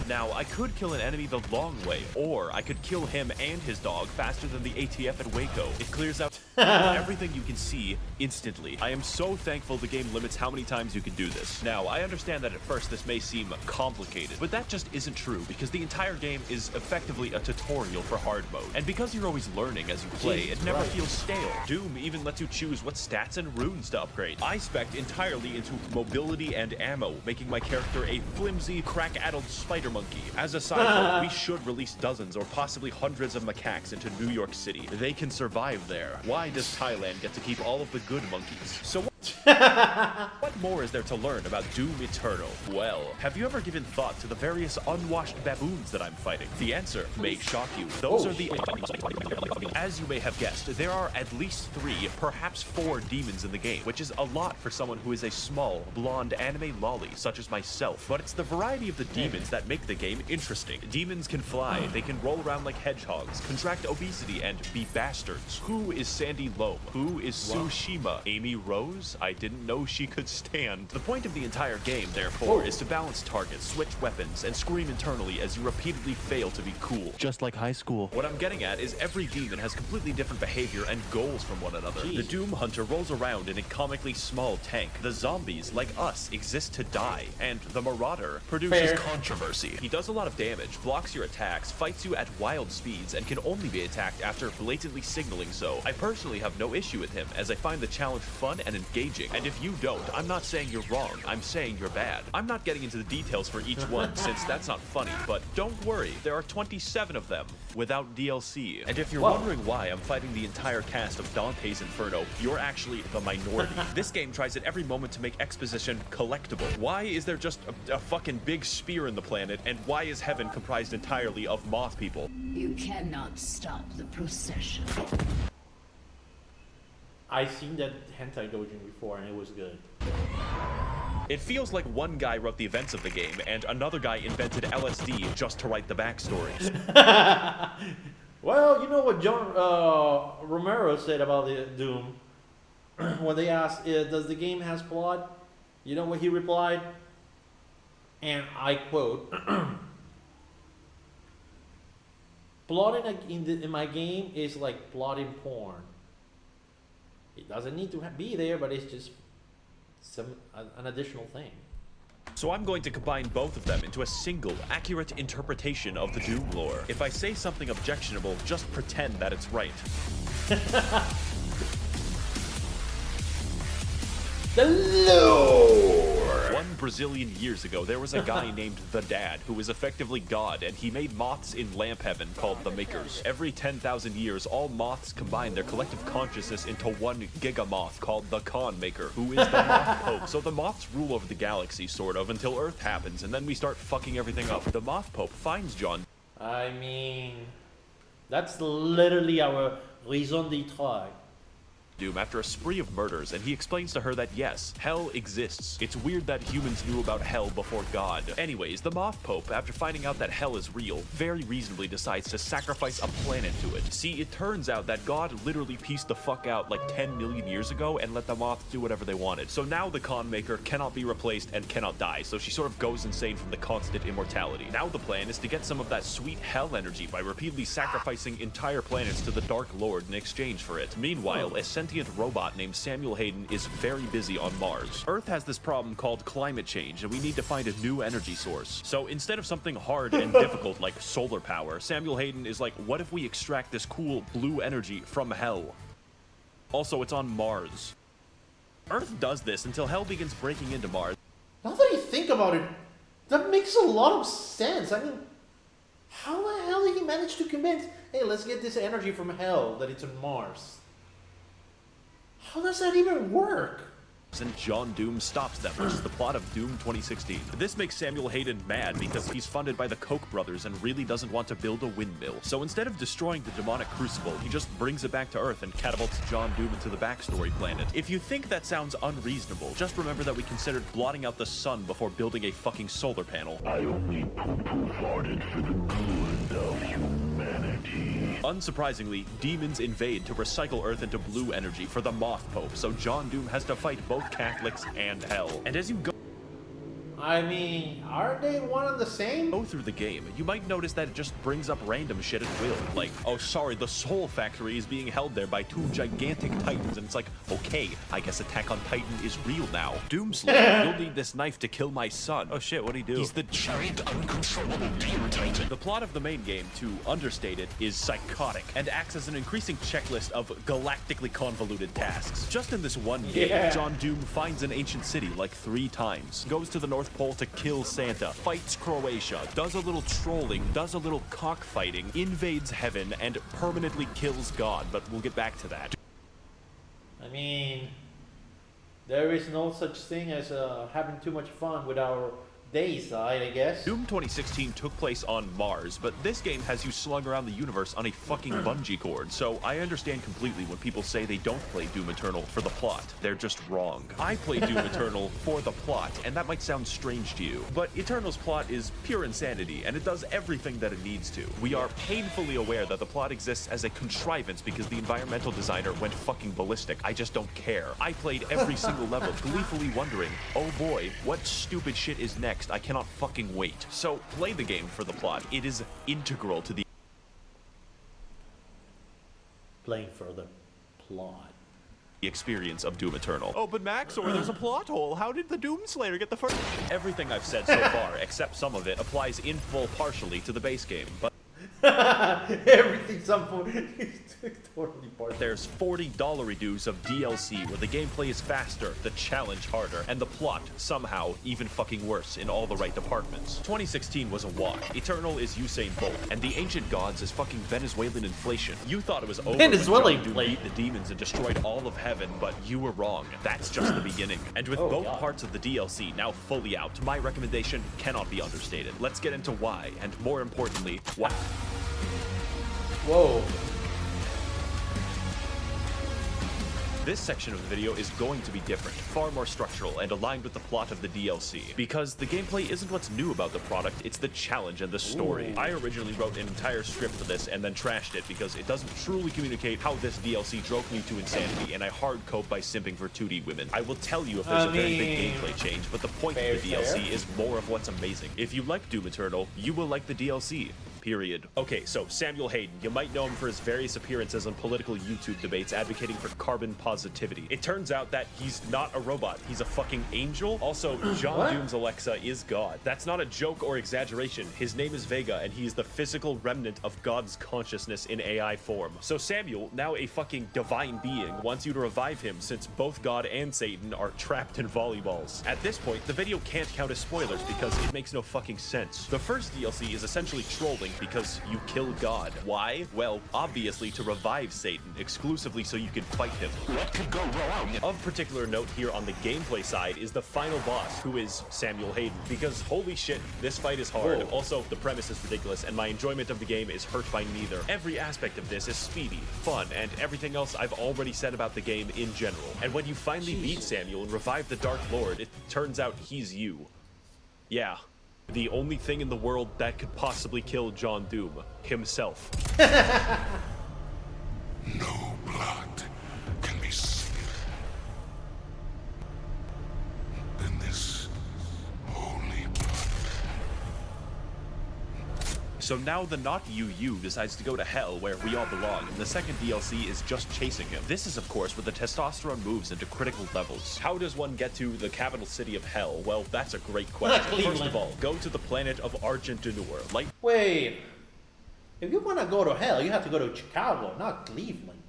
Now, I could kill an enemy the long way, or I could kill him and his dog faster than the ATF at Waco. It clears out everything you can see instantly. I am so thankful the game limits how many times you can do this. Now, I understand that at first this may seem complicated, but that just isn't true, because the entire game is effectively a tutorial for hard mode. And because you're always learning as you play, it never feels stale. Doom even lets you choose what stats and runes to upgrade. I spec'd entirely into mobility and ammo, making my character a flimsy, crack-addled spider monkey. As a side note, we should release dozens or possibly hundreds of macaques into New York City. They can survive there. Why does Thailand get to keep all of the good monkeys? So What more is there to learn about Doom Eternal? Well, have you ever given thought to the various unwashed baboons that I'm fighting? The answer may shock you. Those are the... As you may have guessed, there are at least 3, perhaps 4 demons in the game, which is a lot for someone who is a small, blonde anime lolly, such as myself. But it's the variety of the demons that make the game interesting. Demons can fly, they can roll around like hedgehogs, contract obesity, and be bastards. Who is Sandy Loam? Who is Tsushima? Amy Rose? I didn't know she could stand. The point of the entire game, therefore, is to balance targets, switch weapons, and scream internally as you repeatedly fail to be cool. Just like high school. What I'm getting at is every demon has completely different behavior and goals from one another. The Doom Hunter rolls around in a comically small tank. The zombies, like us, exist to die. And the Marauder produces controversy. He does a lot of damage, blocks your attacks, fights you at wild speeds, and can only be attacked after blatantly signaling so. I personally have no issue with him, as I find the challenge fun and engaging. And if you don't, I'm not saying you're wrong, I'm saying you're bad. I'm not getting into the details for each one since that's not funny, but don't worry, there are 27 of them without DLC. And if you're wondering why I'm fighting the entire cast of Dante's Inferno, you're actually the minority. This game tries at every moment to make exposition collectible. Why is there just a fucking big spear in the planet, and why is heaven comprised entirely of moth people? You cannot stop the procession. I seen that hentai doujin before and it was good. It feels like one guy wrote the events of the game and another guy invented LSD just to write the backstories. Well, you know what John Romero said about the Doom when they asked, does the game has plot? You know what he replied? And I quote, plotting in my game is like plotting porn. It doesn't need to be there, but it's just an additional thing. So I'm going to combine both of them into a single, accurate interpretation of the Doom lore. If I say something objectionable, just pretend that it's right. The lore! One Brazilian years ago, there was a guy named The Dad, who was effectively God, and he made moths in lamp heaven called the Makers. Every 10,000 years, all moths combine their collective consciousness into one gigamoth called the Con Maker, who is the Moth Pope. So the moths rule over the galaxy, sort of, until Earth happens, and then we start fucking everything up. The Moth Pope finds John. I mean, that's literally our raison d'être. Doom after a spree of murders, and he explains to her that yes, hell exists. It's weird that humans knew about hell before God. Anyways, the Moth Pope, after finding out that hell is real, very reasonably decides to sacrifice a planet to it. See, it turns out that God literally pieced the fuck out like 10 million years ago and let the moths do whatever they wanted. So now the Con Maker cannot be replaced and cannot die, so she sort of goes insane from the constant immortality. Now the plan is to get some of that sweet hell energy by repeatedly sacrificing entire planets to the Dark Lord in exchange for it. Meanwhile, a sentient robot named Samuel Hayden is very busy on Mars. Earth has this problem called climate change, and we need to find a new energy source. So instead of something hard and difficult like solar power, Samuel Hayden is like, what if we extract this cool blue energy from hell? Also, it's on Mars. Earth does this until hell begins breaking into Mars. Now that you think about it, that makes a lot of sense. I mean, how the hell did he manage to convince, hey, let's get this energy from hell that it's on Mars? How does that even work? And John Doom stops them, which is the plot of Doom 2016. This makes Samuel Hayden mad because he's funded by the Koch brothers and really doesn't want to build a windmill. So instead of destroying the demonic crucible, he just brings it back to Earth and catapults John Doom into the backstory planet. If you think that sounds unreasonable, just remember that we considered blotting out the sun before building a fucking solar panel. I only poo-poo farted for the good of humanity. Unsurprisingly, demons invade to recycle Earth into blue energy for the Moth Pope, so John Doom has to fight both Catholics and hell. And as you go I mean, aren't they one and the same? through the game, you might notice that it just brings up random shit at will. Like, oh sorry, the Soul Factory is being held there by 2 gigantic titans, and it's like, okay, I guess Attack on Titan is real now. Doomslayer, you'll need this knife to kill my son. Oh shit, what'd he do? He's the Giant uncontrollable demon titan. The plot of the main game, to understate it, is psychotic, and acts as an increasing checklist of galactically convoluted tasks. Just in this one game, John Doom finds an ancient city like 3 times, goes to the North Pole to kill Santa, fights Croatia, does a little trolling, does a little cockfighting, invades heaven, and permanently kills God, but we'll get back to that. I mean, There is no such thing as having too much fun with our day side, I guess. Doom 2016 took place on Mars, but this game has you slung around the universe on a fucking bungee cord, so I understand completely when people say they don't play Doom Eternal for the plot. They're just wrong. I play Doom Eternal for the plot, and that might sound strange to you, but Eternal's plot is pure insanity, and it does everything that it needs to. We are painfully aware that the plot exists as a contrivance because the environmental designer went fucking ballistic. I just don't care. I played every single level, gleefully wondering, oh boy, what stupid shit is next? I cannot fucking wait. So play the game for the plot. It is integral to the Playing for the plot. experience of Doom Eternal. Oh, but Max0r, there's a plot hole. How did the Doomslayer get the first? Everything I've said so far, except some of it, applies in full partially to the base game. But everything some point is totally part. there's $40 redos of DLC where the gameplay is faster, the challenge harder, and the plot somehow even fucking worse in all the right departments. 2016 was a walk. Eternal is Usain Bolt, and the ancient gods is fucking Venezuelan inflation. You thought it was over Venezuelan when John Doom inflation. beat the demons and destroyed all of heaven, but you were wrong. That's just the beginning. And with both God. parts of the DLC now fully out, my recommendation cannot be understated. Let's get into why, and more importantly, why. Whoa. This section of the video is going to be different, far more structural, and aligned with the plot of the DLC. Because the gameplay isn't what's new about the product, it's the challenge and the story. I originally wrote an entire script for this and then trashed it because it doesn't truly communicate how this DLC drove me to insanity, and I hard cope by simping for 2D women. I will tell you if there's a very big gameplay change, but the point of the DLC is more of what's amazing. If you like Doom Eternal, you will like the DLC. Period. Okay, so Samuel Hayden, you might know him for his various appearances on political YouTube debates advocating for carbon positivity. It turns out that he's not a robot, he's a fucking angel. Also, John Doom's Alexa is God. That's not a joke or exaggeration. His name is Vega, and he is the physical remnant of God's consciousness in AI form. So Samuel, now a fucking divine being, wants you to revive him since both God and Satan are trapped in volleyballs. At this point, the video can't count as spoilers because it makes no fucking sense. The first DLC is essentially trolling because you kill God. Why? Well, obviously to revive Satan, exclusively so you can fight him. What could go wrong? Of particular note here on the gameplay side is the final boss, who is Samuel Hayden, because holy shit, this fight is hard. Whoa. Also, the premise is ridiculous, and my enjoyment of the game is hurt by neither. Every aspect of this is speedy, fun, and everything else I've already said about the game in general. And when you finally beat Samuel and revive the Dark Lord, it turns out he's you. Yeah. The only thing in the world that could possibly kill John Doom, himself. No blood can be sweeter than this holy blood. So now the not you decides to go to hell where we all belong, and the second DLC is just chasing him. This is of course where the testosterone moves into critical levels. How does one get to the capital city of hell? Well, that's a great question. First of all, go to the planet of Argent Denur. Light Wait. If you want to go to hell, you have to go to Chicago, not Cleveland.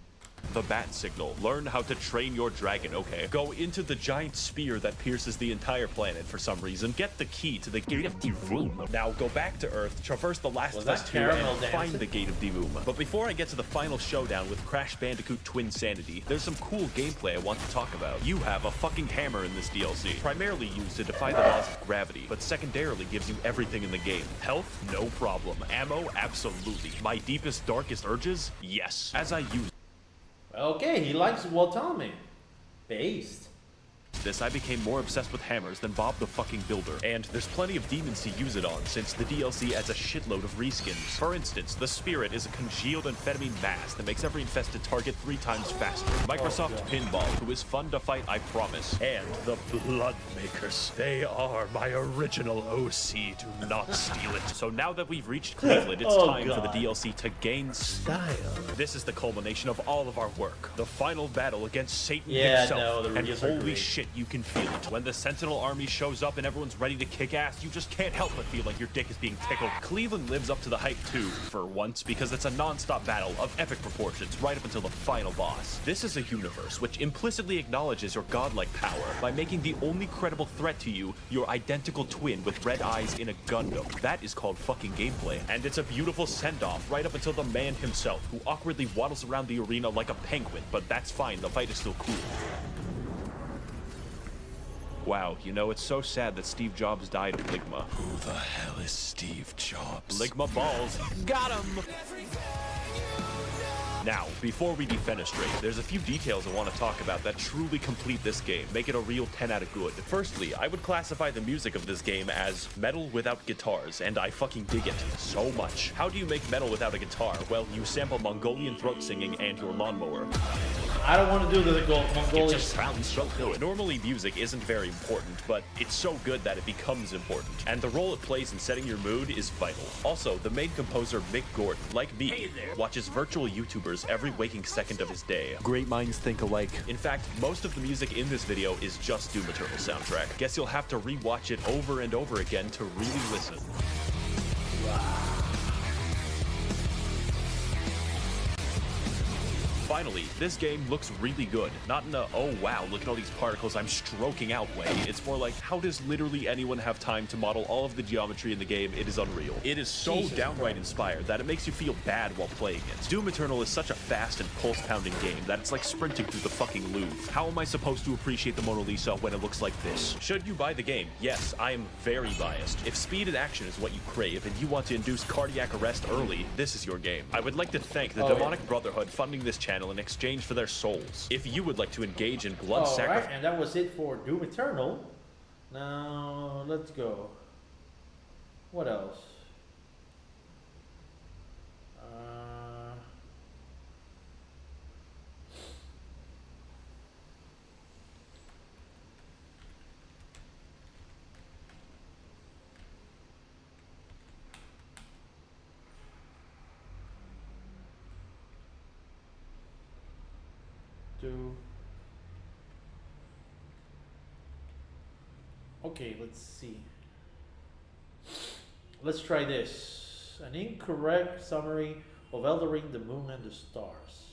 the bat signal. Learn how to train your dragon, okay? Go into the giant spear that pierces the entire planet for some reason. Get the key to the Gate of Divum. Now go back to Earth, traverse the last Was that frontier, caramel and dancing? find the Gate of Divum. But before I get to the final showdown with Crash Bandicoot Twin Sanity, there's some cool gameplay I want to talk about. You have a fucking hammer in this DLC, primarily used to defy the laws of gravity, but secondarily gives you everything in the game. Health? No problem. Ammo? Absolutely. My deepest, darkest urges? Yes. As I use Okay, he likes Watame. Based. this, I became more obsessed with hammers than Bob the fucking Builder. And there's plenty of demons to use it on, since the DLC adds a shitload of reskins. For instance, the Spirit is a congealed amphetamine mass that makes every infested target 3 times faster. Microsoft Pinball, who is fun to fight, I promise. And the Blood Makers. They are my original OC. Do not steal it. So now that we've reached Cleveland, it's time for the DLC to gain style. This is the culmination of all of our work. The final battle against Satan himself. the And reviews are holy great. shit, you can feel it. When the Sentinel army shows up and everyone's ready to kick ass, you just can't help but feel like your dick is being tickled. Cleveland lives up to the hype too, for once, because it's a non-stop battle of epic proportions right up until the final boss. This is a universe which implicitly acknowledges your godlike power by making the only credible threat to you your identical twin with red eyes in a Gundam. That is called fucking gameplay. And it's a beautiful send-off right up until the man himself, who awkwardly waddles around the arena like a penguin, but that's fine, the fight is still cool. Wow, you know, it's so sad that Steve Jobs died of Ligma. Who the hell is Steve Jobs? Ligma balls. Got him! Now, before we defenestrate, there's a few details I want to talk about that truly complete this game, make it a real 10 out of good. Firstly, I would classify the music of this game as metal without guitars, and I fucking dig it so much. How do you make metal without a guitar? Well, you sample Mongolian throat singing and your lawnmower. I don't want to do the It Mongolian. just sounds so good. Normally, music isn't very important, but it's so good that it becomes important. And the role it plays in setting your mood is vital. Also, the main composer, Mick Gordon, like me, watches virtual YouTubers every waking second of his day. Great minds think alike. In fact, most of the music in this video is just Doom Eternal's soundtrack. Guess you'll have to re-watch it over and over again to really listen. Finally, this game looks really good. Not in a, oh wow, look at all these particles I'm stroking out way. It's more like, how does literally anyone have time to model all of the geometry in the game? It is unreal. It is so Jesus downright inspired that it makes you feel bad while playing it. Doom Eternal is such a fast and pulse-pounding game that it's like sprinting through the fucking Louvre. How am I supposed to appreciate the Mona Lisa when it looks like this? Should you buy the game? Yes, I am very biased. If speed and action is what you crave and you want to induce cardiac arrest early, this is your game. I would like to thank the Demonic Brotherhood funding this channel in exchange for their souls. If you would like to engage in blood sacrifice... Alright, and that was it for Doom Eternal. Now, let's go. What else? Okay, let's see. Let's try this. An incorrect summary of Elden Ring, the Moon and the Stars.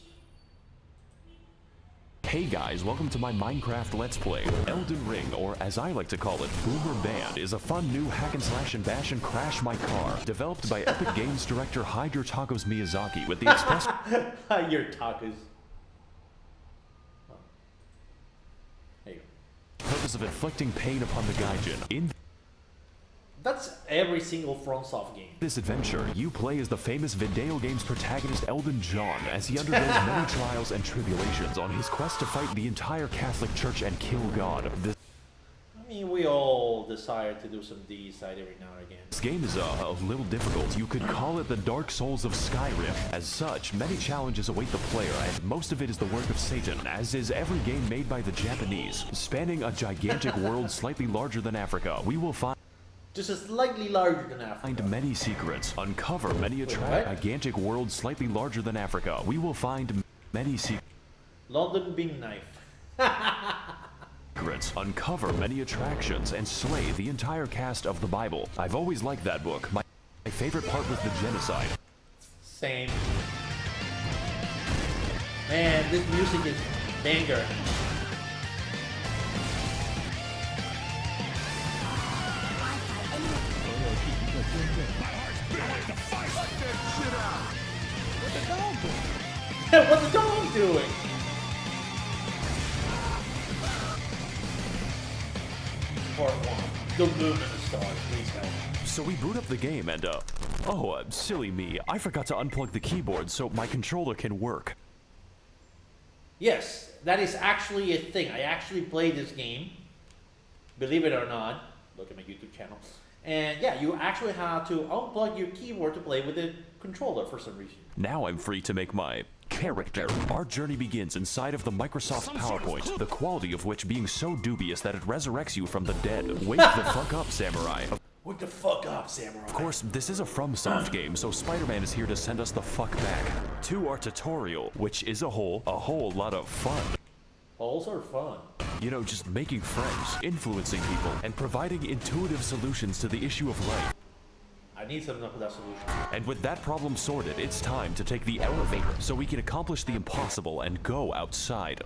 Hey guys, welcome to my Minecraft Let's Play. Elden Ring, or as I like to call it, Boomer Band, is a fun new hack and slash and bash and crash my car, developed by Epic Games director Hide Your Tacos Miyazaki with the express Your tacos. There you go. purpose of inflicting pain upon the Gaijin. In That's every single FromSoft game. this adventure, you play as the famous video game's protagonist Elden John as he undergoes many trials and tribulations on his quest to fight the entire Catholic Church and kill God. I mean, we all desire to do some D-side every now and again. This game is a little difficult. You could call it the Dark Souls of Skyrim. As such, many challenges await the player, and most of it is the work of Satan, as is every game made by the Japanese. Spanning a gigantic world slightly larger than Africa, we will find Just slightly larger than Africa. many secrets, uncover many what? gigantic world slightly larger than Africa. We will find many secrets, London Bean Knife. uncover many attractions, and slay the entire cast of the Bible. I've always liked that book. My favorite part was the genocide. Same. Man, this music is banger. What's the dog doing? Part 1. The Moon and the Stars. Please help. So we boot up the game and, silly me. I forgot to unplug the keyboard so my controller can work. Yes, that is actually a thing. I actually played this game. Believe it or not. Look at my YouTube channel. And yeah, you actually have to unplug your keyboard to play with the controller for some reason. Now I'm free to make my character. Our journey begins inside of the Microsoft PowerPoint, the quality of which being so dubious that it resurrects you from the dead. Wake the fuck up, samurai. Wake the fuck up, samurai. Of course, this is a FromSoft game, so Spider-Man is here to send us the fuck back to our tutorial, which is a whole lot of fun. Holes are fun. You know, just making friends, influencing people, and providing intuitive solutions to the issue of life. I need some of that solution. And with that problem sorted, it's time to take the elevator so we can accomplish the impossible and go outside.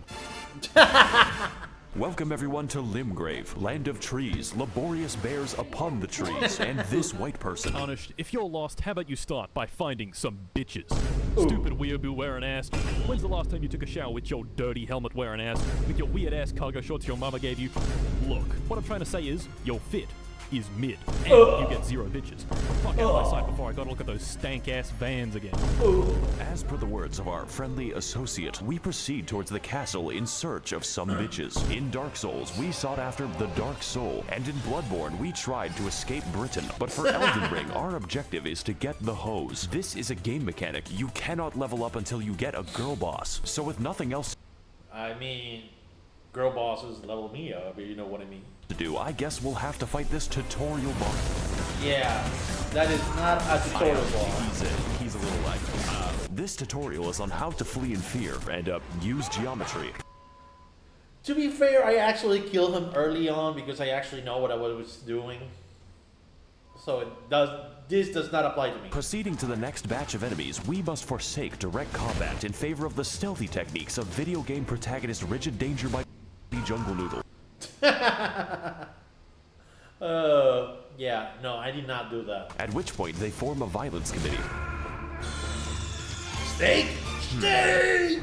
Welcome everyone to Limgrave, land of trees, laborious bears upon the trees, and this white person. Tarnished, if you're lost, how about you start by finding some bitches? Stupid weeaboo wearing ass. When's the last time you took a shower with your dirty helmet wearing ass? With your weird ass cargo shorts your mama gave you? Look, what I'm trying to say is, your fit is mid, and you get 0 bitches. Fuck out of my sight before I gotta look at those stank-ass vans again. As per the words of our friendly associate, we proceed towards the castle in search of some bitches. In Dark Souls, we sought after the Dark Soul, and in Bloodborne, we tried to escape Britain. But for Elden Ring, our objective is to get the hose. This is a game mechanic. You cannot level up until you get a girl boss. So with nothing else I mean, girl bosses level me up, you know what I mean. to do, I guess we'll have to fight this tutorial boss. Yeah, that is not a tutorial boss. He's a little like, this tutorial is on how to flee in fear and use geometry. To be fair, I actually killed him early on because I actually know what I was doing. So this does not apply to me. Proceeding to the next batch of enemies, we must forsake direct combat in favor of the stealthy techniques of video game protagonist Rigid Danger by Jungle Noodle. Yeah, no, I did not do that. At which point they form a violence committee. Steak! Steak!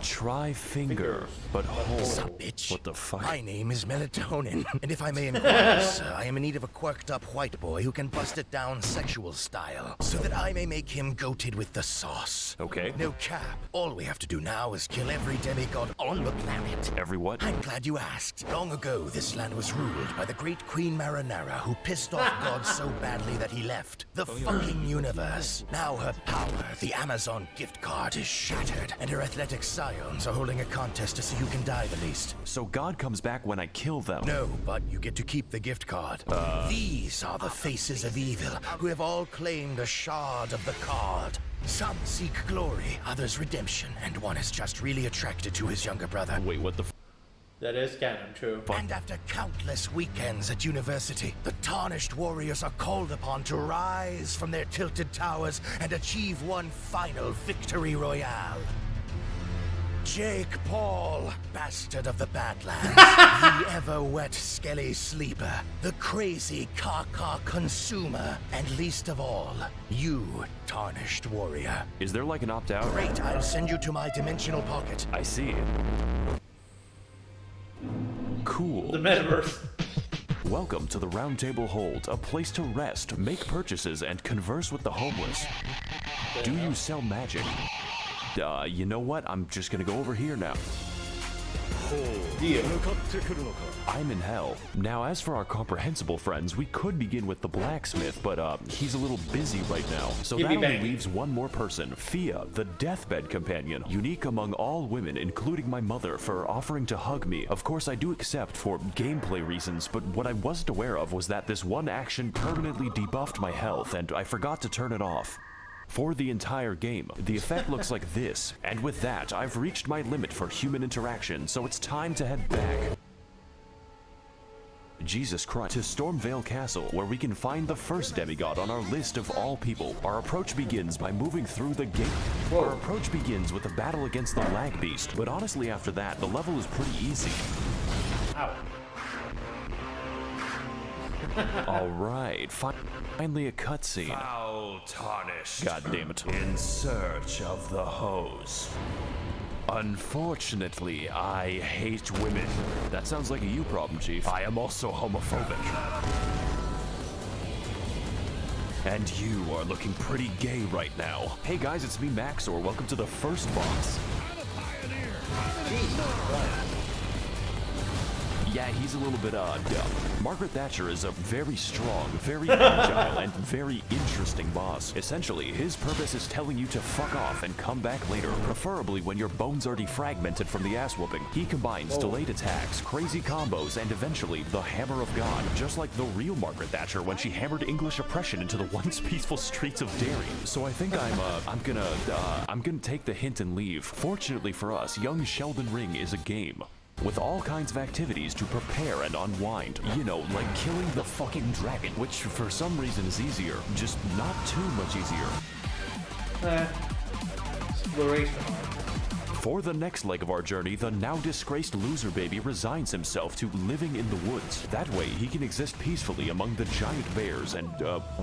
Try finger, but hold. Sup, bitch? What the fuck? My name is Melatonin, and if I may inquire, sir, I am in need of a quirked-up white boy who can bust it down sexual style, so that I may make him goated with the sauce. Okay. No cap. All we have to do now is kill every demigod on the planet. Every what? I'm glad you asked. Long ago, this land was ruled by the great Queen Marinara, who pissed off God so badly that he left the fucking universe. Now her power, the Amazon gift card, is shattered, and her athletic scions are holding a contest to see who can die the least. So God comes back when I kill them? No, but you get to keep the gift card. These are the faces of evil, who have all claimed a shard of the card. Some seek glory, others redemption, and one is just really attracted to his younger brother. Wait, what the f? That is canon, true. And after countless weekends at university, the tarnished warriors are called upon to rise from their tilted towers and achieve one final victory royale. Jake Paul, bastard of the Badlands, the ever-wet skelly sleeper, the crazy caca consumer, and least of all, you, tarnished warrior. Is there like an opt-out? Great, I'll send you to my dimensional pocket. I see. Cool. The metaverse. Welcome to the Round Table Hold, a place to rest, make purchases, and converse with the homeless. Do you sell magic? You know what? I'm just gonna go over here now. Deal. I'm in hell. Now, as for our comprehensible friends, we could begin with the blacksmith, but he's a little busy right now. So Give that me only back. leaves one more person, Fia, the deathbed companion, unique among all women, including my mother, for offering to hug me. Of course, I do accept for gameplay reasons, but what I wasn't aware of was that this one action permanently debuffed my health, and I forgot to turn it off. For the entire game, the effect looks like this, and with that, I've reached my limit for human interaction, so it's time to head back. Jesus Christ, to Stormvale Castle, where we can find the first demigod on our list of all people. Our approach begins by moving through the gate. Our approach begins with a battle against the lag beast, but honestly after that, the level is pretty easy. Ow. Alright, finally a cutscene. Foul tarnished. God damn it. In search of the hose. Unfortunately, I hate women. That sounds like a you problem, Chief. I am also homophobic. And you are looking pretty gay right now. Hey guys, it's me, Max0r. Welcome to the first boss. Yeah, he's a little bit dumb. Margaret Thatcher is a very strong, very agile, and very interesting boss. Essentially, his purpose is telling you to fuck off and come back later, preferably when your bones are defragmented from the ass whooping. He combines delayed attacks, crazy combos, and eventually the Hammer of God, just like the real Margaret Thatcher when she hammered English oppression into the once peaceful streets of Derry. So I think I'm gonna take the hint and leave. Fortunately for us, young Sheldon Ring is a game with all kinds of activities to prepare and unwind. You know, like killing the fucking dragon, which for some reason is easier, just not too much easier. Exploration. For the next leg of our journey, the now disgraced loser baby resigns himself to living in the woods. That way, he can exist peacefully among the giant bears and,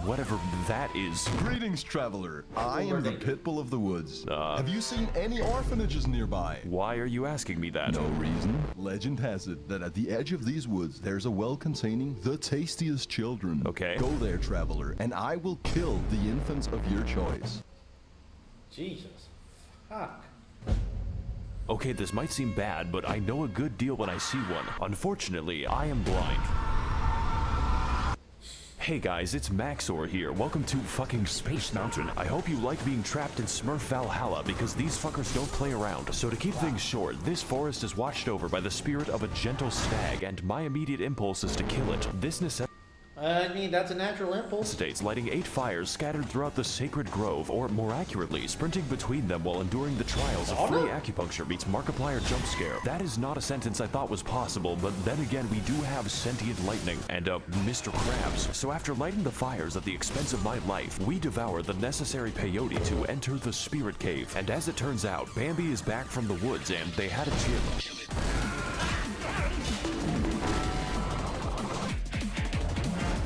whatever that is. Greetings, traveler. I am the Pitbull of the woods. Have you seen any orphanages nearby? Why are you asking me that? No reason. Legend has it that at the edge of these woods, there's a well containing the tastiest children. Okay. Go there, traveler, and I will kill the infants of your choice. Jesus. Fuck. Okay, this might seem bad, but I know a good deal when I see one. Unfortunately, I am blind. Hey guys, it's Max0r here. Welcome to fucking Space Mountain. I hope you like being trapped in Smurf Valhalla because these fuckers don't play around. So to keep things short, this forest is watched over by the spirit of a gentle stag, and my immediate impulse is to kill it. This I mean, that's a natural impulse. states lighting 8 fires scattered throughout the sacred grove, or more accurately, sprinting between them while enduring the trials of free acupuncture meets Markiplier jump scare. That is not a sentence I thought was possible, but then again, we do have sentient lightning and, Mr. Krabs. So after lighting the fires at the expense of my life, we devour the necessary peyote to enter the spirit cave. And as it turns out, Bambi is back from the woods and they had a chill.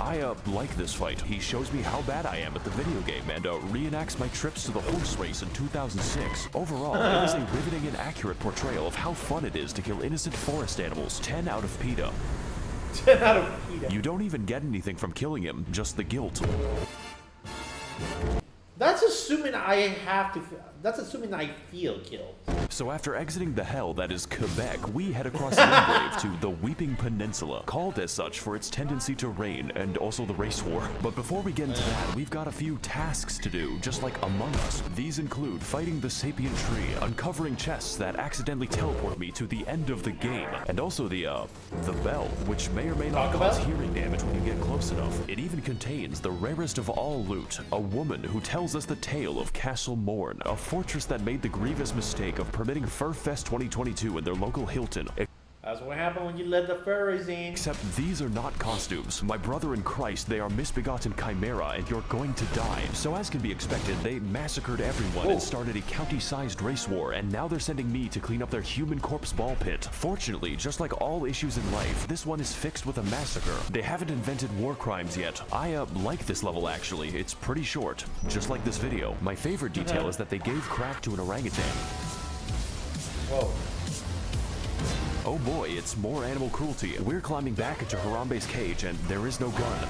I like this fight. He shows me how bad I am at the video game and reenacts my trips to the horse race in 2006. Overall, it is a riveting and accurate portrayal of how fun it is to kill innocent forest animals. 10 out of PETA. 10 out of PETA. You don't even get anything from killing him, just the guilt. That's assuming I have to. That's assuming I feel killed. So after exiting the hell that is Quebec, we head across Limgrave to the Weeping Peninsula, called as such for its tendency to rain and also the race war. But before we get into that, we've got a few tasks to do, just like Among Us. These include fighting the sapient tree, uncovering chests that accidentally teleport me to the end of the game, and also the bell, which may or may not cause hearing damage when you get close enough. It even contains the rarest of all loot, a woman who tells us the tale of Castle Morn, a fortress that made the grievous mistake of permitting Furfest 2022 in their local Hilton. That's what happened when you let the furries in. Except these are not costumes. My brother in Christ, they are misbegotten chimera and you're going to die. So as can be expected, they massacred everyone and started a county-sized race war, and now they're sending me to clean up their human corpse ball pit. Fortunately, just like all issues in life, this one is fixed with a massacre. They haven't invented war crimes yet. I like this level actually. It's pretty short, just like this video. My favorite detail is that they gave crack to an orangutan. Whoa. Oh boy, it's more animal cruelty. We're climbing back into Harambe's cage and there is no gun.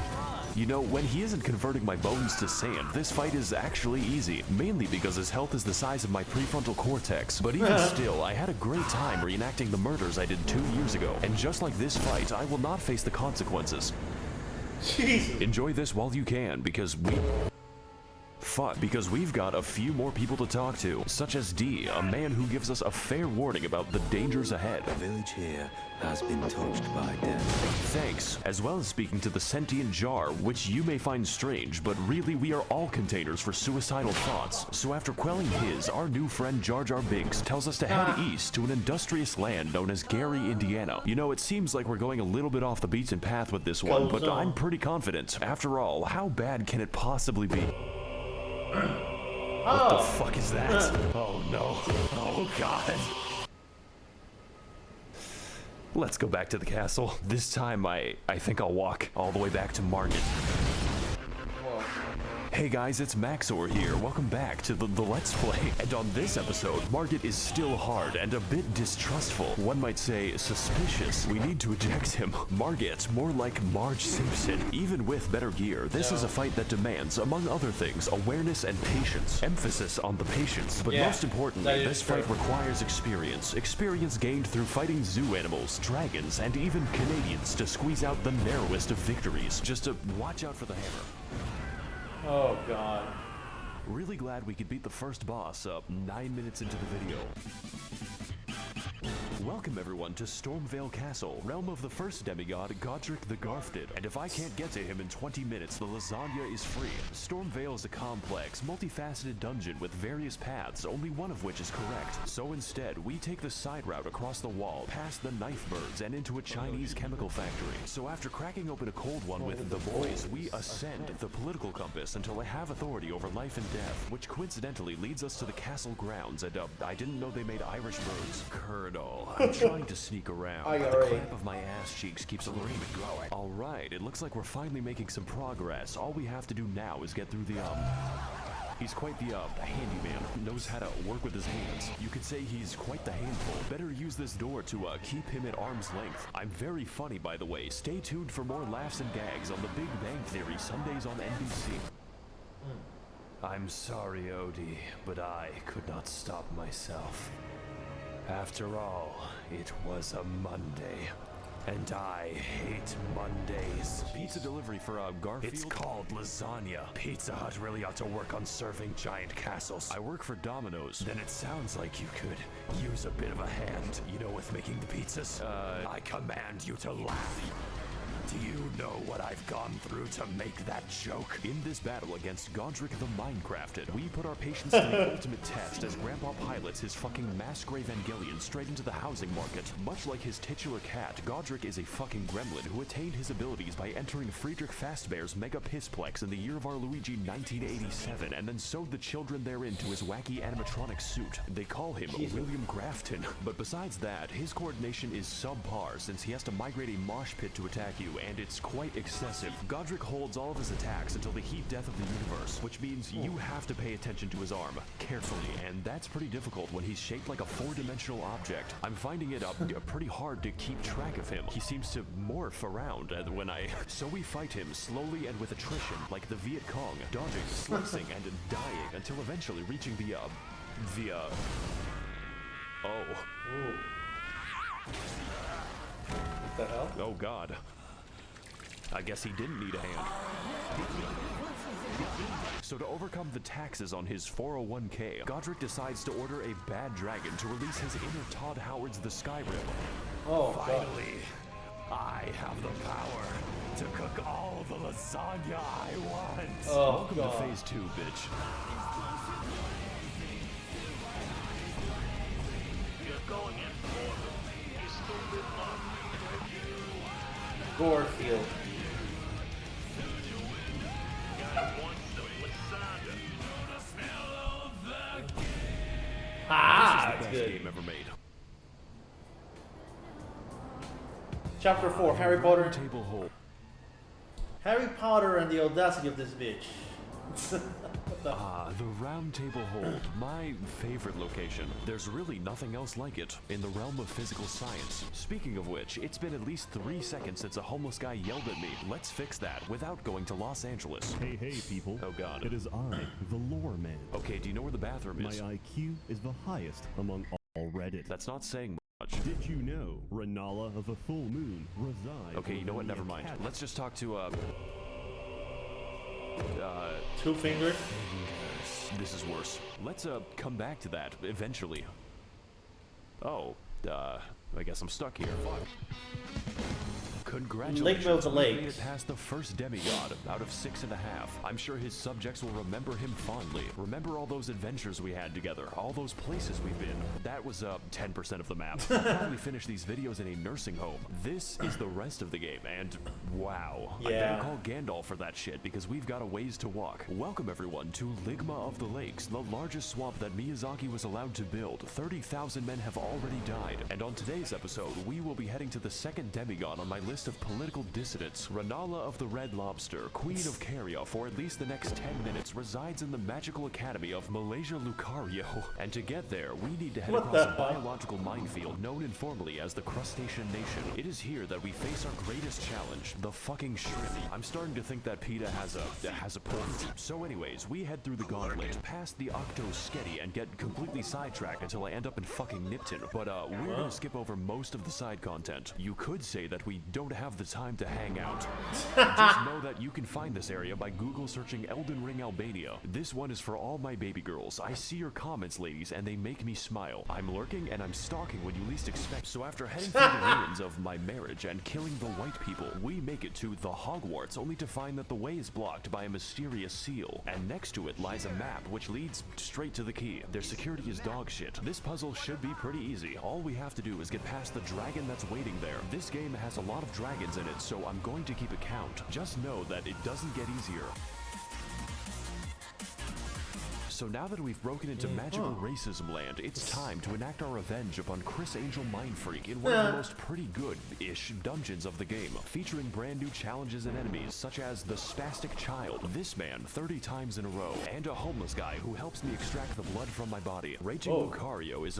You know, when he isn't converting my bones to sand, this fight is actually easy, mainly because his health is the size of my prefrontal cortex. But even still, I had a great time reenacting the murders I did 2 years ago. And just like this fight, I will not face the consequences. Jesus. Enjoy this while you can, because we've got a few more people to talk to, such as D, a man who gives us a fair warning about the dangers ahead. The village here has been touched by death. Thanks, as well as speaking to the sentient jar, which you may find strange, but really we are all containers for suicidal thoughts. So after quelling his, our new friend Jar Jar Binks tells us to head east to an industrious land known as Gary, Indiana. You know, it seems like we're going a little bit off the beaten path with this one, but I'm pretty confident. After all, how bad can it possibly be? What the fuck is that? Oh no. Oh god. Let's go back to the castle. This time I think I'll walk all the way back to Margit. Hey guys, it's Max0r's here. Welcome back to the Let's Play. And on this episode, Margit is still hard and a bit distrustful. One might say suspicious. We need to eject him. Margit, more like Marge Simpson. Even with better gear, this is a fight that demands, among other things, awareness and patience. Emphasis on the patience. But most importantly, this fight requires experience. Experience gained through fighting zoo animals, dragons, and even Canadians to squeeze out the narrowest of victories. Just to watch out for the hammer. Oh god. Really glad we could beat the first boss up 9 minutes into the video. Welcome everyone to Stormvale Castle, realm of the first demigod, Godric the Garfted. And if I can't get to him in 20 minutes, the lasagna is free. Stormvale is a complex, multifaceted dungeon with various paths, only one of which is correct. So instead, we take the side route across the wall, past the knife birds, and into a Chinese chemical factory. So after cracking open a cold one with the boys, we ascend the political compass until I have authority over life and death, which coincidentally leads us to the castle grounds, and I didn't know they made Irish birds. Colonel, I'm trying to sneak around, but the cramp of my ass cheeks keeps alerting me growing. Alright, it looks like we're finally making some progress. All we have to do now is get through the, He's quite the, handyman, knows how to work with his hands. You could say he's quite the handful. Better use this door to, keep him at arm's length. I'm very funny, by the way. Stay tuned for more laughs and gags on The Big Bang Theory, Sundays on NBC. I'm sorry, Odie, but I could not stop myself. After all, it was a Monday. And I hate Mondays. Pizza delivery for Garfield? It's called lasagna. Pizza Hut really ought to work on serving giant castles. I work for Domino's. Then it sounds like you could use a bit of a hand, you know, with making the pizzas. I command you to laugh. Do you know what I've gone through to make that joke? In this battle against Godric the Minecrafted, we put our patience to the ultimate test as Grandpa pilots his fucking Max0r's Evangelion straight into the housing market. Much like his titular cat, Godric is a fucking gremlin who attained his abilities by entering Friedrich Fastbear's Mega Pissplex in the year of our Luigi 1987, and then sewed the children therein to his wacky animatronic suit. They call him William Grafton, but besides that, his coordination is subpar since he has to migrate a mosh pit to attack you, and it's quite excessive. Godric holds all of his attacks until the heat death of the universe, which means you have to pay attention to his arm carefully, and that's pretty difficult when he's shaped like a four-dimensional object. I'm finding it pretty hard to keep track of him. He seems to morph around so we fight him slowly and with attrition, like the Viet Cong, dodging, slicing, and dying until eventually reaching the oh. What the hell? Oh god. I guess he didn't need a hand. So to overcome the taxes on his 401k, Godric decides to order a bad dragon to release his inner Todd Howard's The Skyrim. Oh, finally, I have the power to cook all the lasagna I want. Oh, welcome to phase 2, bitch. You're going in for you stupid Gorefield. Ah, that's good. Game ever made. Chapter 4, Harry Potter. Table hole. Harry Potter and the audacity of this bitch. The Round Table Hold, my favorite location. There's really nothing else like it in the realm of physical science. Speaking of which, it's been at least 3 seconds since a homeless guy yelled at me. Let's fix that without going to Los Angeles. Hey, people. Oh god. It is I, the Lore Man. Okay, do you know where the bathroom is? My IQ is the highest among all Reddit. That's not saying much. Did you know Renala of a full moon resides? Okay, you know what? Never mind. Let's just talk to, Two fingers. This is worse. Let's, come back to that eventually. Oh, I guess I'm stuck here. Congratulations, we made it past the first demigod out of 6.5. I'm sure his subjects will remember him fondly. Remember all those adventures we had together, all those places we've been. That was 10% of the map. I'll probably finish these videos in a nursing home. This is the rest of the game, and wow. I better call Gandalf for that shit because we've got a ways to walk. Welcome everyone to Ligma of the Lakes, the largest swamp that Miyazaki was allowed to build. 30,000 men have already died, and on today's episode, we will be heading to the second demigod on my list of political dissidents. Renala of the Red Lobster, Queen of Caria for at least the next 10 minutes, resides in the magical academy of Malaysia Lucario. And to get there, we need to head across a biological minefield known informally as the Crustacean Nation. It is here that we face our greatest challenge, the fucking shrimp. I'm starting to think that PETA has a point. So anyways, we head through the gauntlet, past the Octo Sketty, and get completely sidetracked until I end up in fucking Nipton. But we're gonna skip over most of the side content. You could say that we don't don't have the time to hang out. Just know that you can find this area by Google searching Elden Ring Albania. This one is for all my baby girls. I see your comments, ladies, and they make me smile. I'm lurking and I'm stalking when you least expect. So after heading through the ruins of my marriage and killing the white people, we make it to the Hogwarts, only to find that the way is blocked by a mysterious seal. And next to it lies a map which leads straight to the key. Their security is dog shit. This puzzle should be pretty easy. All we have to do is get past the dragon that's waiting there. This game has a lot of dragons in it, so I'm going to keep a count. Just know that it doesn't get easier. So now that we've broken into magical racism land, it's time to enact our revenge upon Chris Angel Mindfreak in one of the most pretty good-ish dungeons of the game, featuring brand new challenges and enemies such as the Spastic Child, this man 30 times in a row, and a homeless guy who helps me extract the blood from my body. Raging Lucario is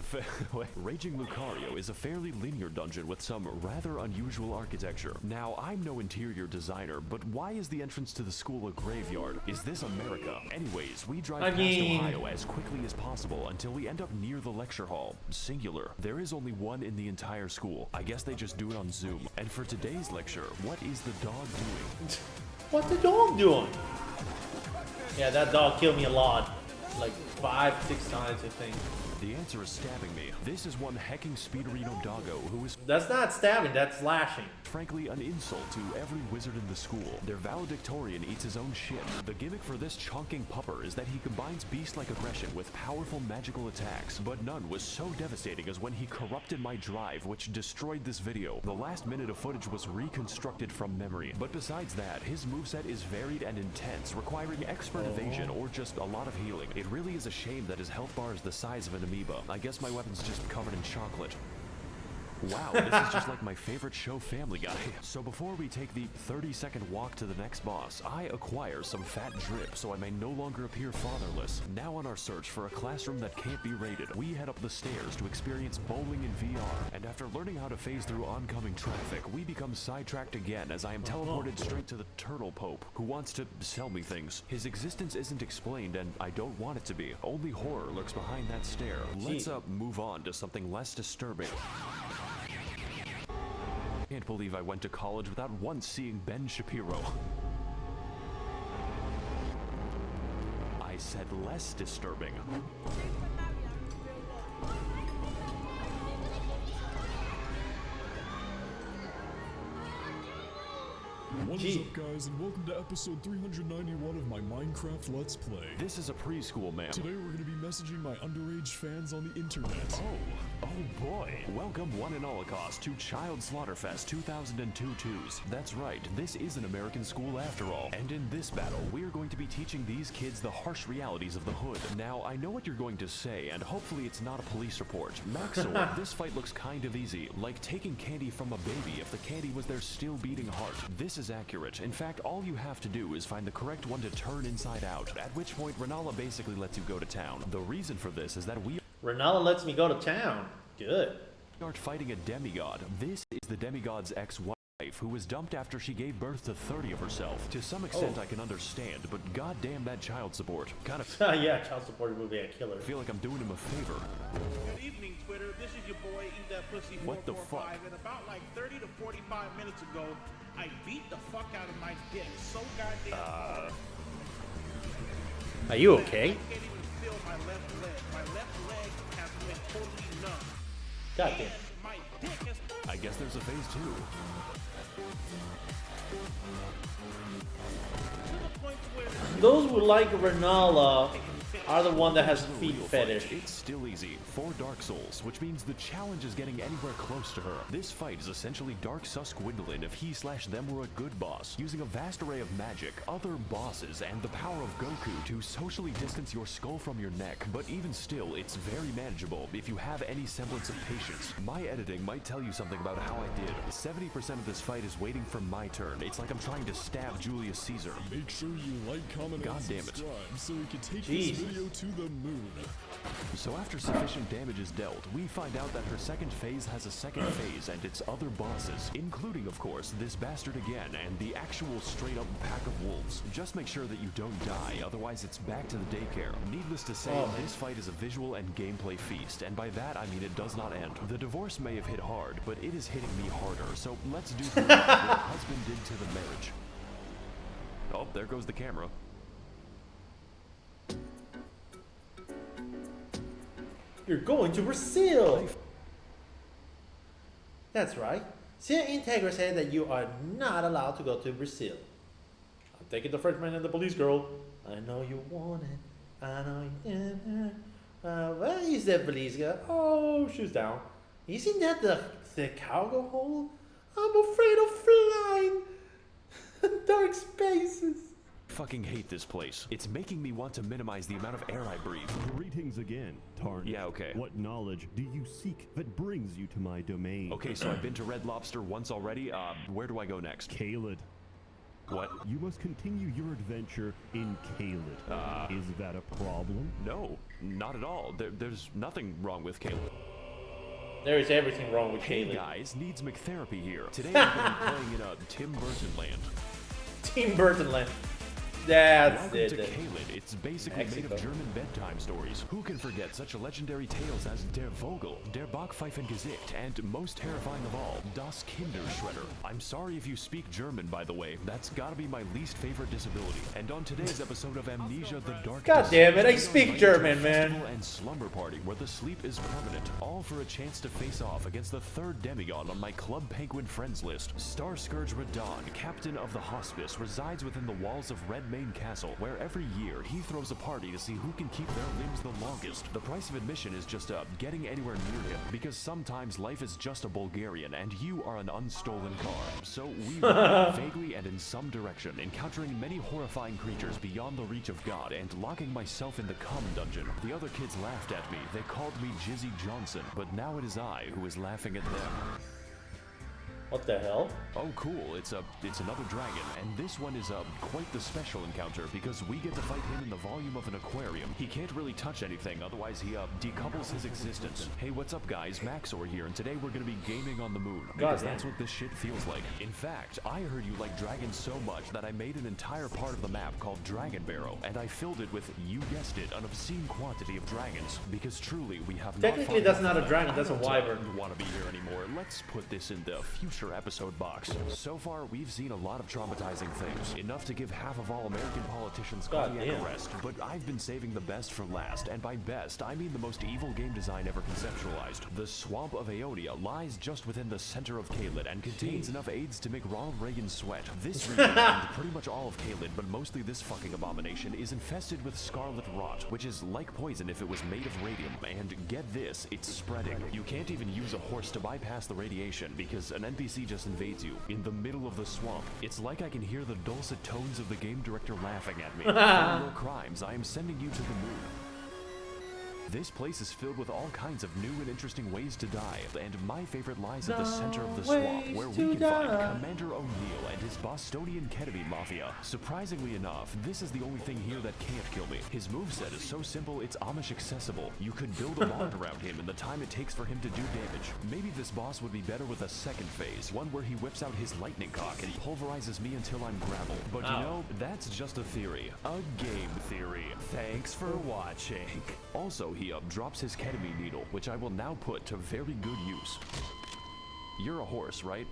a fairly linear dungeon with some rather unusual architecture. Now, I'm no interior designer, but why is the entrance to the school a graveyard? Is this America? Anyways, we drive past Ohio as quickly as possible until we end up near the lecture hall. Singular. There is only one in the entire school. I guess they just do it on Zoom. And for today's lecture, what is the dog doing? What the dog doing? Yeah, that dog killed me a lot. Like 5, 6 times, I think. The answer is stabbing me. This is one hecking Speederino doggo who is— That's not stabbing, that's slashing. Frankly, an insult to every wizard in the school. Their valedictorian eats his own shit. The gimmick for this chonking pupper is that he combines beast-like aggression with powerful magical attacks, but none was so devastating as when he corrupted my drive, which destroyed this video. The last minute of footage was reconstructed from memory, but besides that, his moveset is varied and intense, requiring expert evasion or just a lot of healing. It really is a shame that his health bar is the size of an amoeba. I guess my weapon's just covered in chocolate. Wow, this is just like my favorite show, Family Guy. So before we take the 30-second walk to the next boss, I acquire some fat drip so I may no longer appear fatherless. Now on our search for a classroom that can't be raided, we head up the stairs to experience bowling in VR. And after learning how to phase through oncoming traffic, we become sidetracked again as I am teleported straight to the Turtle Pope, who wants to sell me things. His existence isn't explained, and I don't want it to be. Only horror lurks behind that stare. Let's move on to something less disturbing. Can't believe I went to college without once seeing Ben Shapiro. I said less disturbing. What is up, guys, and welcome to episode 391 of my Minecraft Let's Play. This is a preschool, man. Today we're going to be messaging my underage fans on the internet. Oh boy. Welcome one and Holocaust to Child Slaughterfest 2002-2s. That's right, this is an American school after all. And in this battle, we're going to be teaching these kids the harsh realities of the hood. Now, I know what you're going to say, and hopefully it's not a police report. Max0r's, this fight looks kind of easy, like taking candy from a baby if the candy was their still beating heart. This is accurate. In fact, all you have to do is find the correct one to turn inside out, at which point Renala basically lets you go to town. The reason for this is that Renala lets me go to town. Good. Start fighting a demigod. This is the demigod's ex-wife, who was dumped after she gave birth to 30 of herself. To some extent, I can understand, but goddamn that child support. Kind of. Yeah, child support movie, a killer. I feel like I'm doing him a favor. Good evening, Twitter. This is your boy, Eat That Pussy 445. What the fuck? And about like 30 to 45 minutes ago, I beat the fuck out of my dick so goddamn hard. Are you okay? I can't even feel my left leg. My left leg has been totally numb. Goddamn. My dick has... I guess there's a phase 2. Those who like Renala are the one that has feet fetish. It's still easy for Dark Souls, which means the challenge is getting anywhere close to her. This fight is essentially Dark Sus Gwendolyn if he/them were a good boss, using a vast array of magic, other bosses, and the power of Goku to socially distance your skull from your neck. But even still, it's very manageable if you have any semblance of patience. My editing might tell you something about how I did. 70% of this fight is waiting for my turn. It's like I'm trying to stab Julius Caesar. Make sure you like, comment, God and damn it. subscribe so we can take this video Haseo to the moon. So after sufficient damage is dealt, we find out that her second phase has a second phase and its other bosses, including, of course, this bastard again and the actual straight-up pack of wolves. Just make sure that you don't die, otherwise it's back to the daycare. Needless to say, this fight is a visual and gameplay feast, and by that I mean it does not end. The divorce may have hit hard, but it is hitting me harder, so let's do what the husband did to the marriage. Oh, there goes the camera. You're going to Brazil! That's right. Sir Integra said that you are not allowed to go to Brazil. I'm taking the Frenchman and the police girl. I know you want it. I know you... where is that police girl? Oh, she's down. Isn't that the cargo hold? I'm afraid of flying. Dark spaces. Fucking hate this place. It's making me want to minimize the amount of air I breathe. Greetings again, Tarnished. Yeah, okay. What knowledge do you seek that brings you to my domain? Okay, so I've been to Red Lobster once already. Where do I go next? Caelid. What? You must continue your adventure in Caelid. Is that a problem? No, not at all. There's nothing wrong with Caelid. There is everything wrong with Caelid. Hey guys, needs McTherapy here. Today I'm going to be playing in a Tim Burton land. Tim Burton land. That's Welcome it. to Caelid. It's basically made of German bedtime stories. Who can forget such legendary tales as Der Vogel, Der Backpfeifengesicht, and most terrifying of all, Das Kinderschredder. I'm sorry if you speak German, by the way. That's gotta be my least favorite disability. And on today's episode of Amnesia: The Dark God damn it, I Descent, speak we German, invite you to a man. festival and slumber party where the sleep is permanent, all for a chance to face off against the third demigod on my Club Penguin friends list. Star Scourge Radon, captain of the hospice, resides within the walls of Redmane Castle, where every year he throws a party to see who can keep their limbs the longest. The price of admission is just getting anywhere near him, because sometimes life is just a Bulgarian and you are an unstolen car. So we run vaguely and in some direction, encountering many horrifying creatures beyond the reach of God and locking myself in the cum dungeon. The other kids laughed at me. They called me Jizzy Johnson, but now it is I who is laughing at them. What the hell? Oh, cool. It's another dragon, and this one is quite the special encounter because we get to fight him in the volume of an aquarium. He can't really touch anything, otherwise he decouples his existence. Hey, what's up, guys? Max0r here, and today we're gonna be gaming on the moon because that's what this shit feels like. In fact, I heard you like dragons so much that I made an entire part of the map called Dragon Barrow, and I filled it with, you guessed it, an obscene quantity of dragons. Because truly, we have technically that's not a dragon, that's a wyvern. Don't want to be here anymore. Let's put this in the future episode box. So far, we've seen a lot of traumatizing things, enough to give half of all American politicians cardiac arrest, but I've been saving the best for last, and by best, I mean the most evil game design ever conceptualized. The Swamp of Aeonia lies just within the center of Caelid and contains enough AIDS to make Ronald Reagan sweat. This region, and pretty much all of Caelid, but mostly this fucking abomination, is infested with scarlet rot, which is like poison if it was made of radium, and get this, it's spreading. You can't even use a horse to bypass the radiation because an NPC just invades you in the middle of the swamp. It's like I can hear the dulcet tones of the game director laughing at me. For your crimes, I am sending you to the moon. This place is filled with all kinds of new and interesting ways to die, and my favorite lies at the center of the swamp, where we can find Commander O'Neill and his Bostonian ketamine mafia. Surprisingly enough, this is the only thing here that can't kill me. His moveset is so simple, it's Amish accessible. You could build a lawn around him in the time it takes for him to do damage. Maybe this boss would be better with a second phase, one where he whips out his lightning cock and pulverizes me until I'm gravel. But you know, that's just a theory. A game theory. Thanks for watching. Also, he drops his ketamine needle, which I will now put to very good use. You're a horse, right?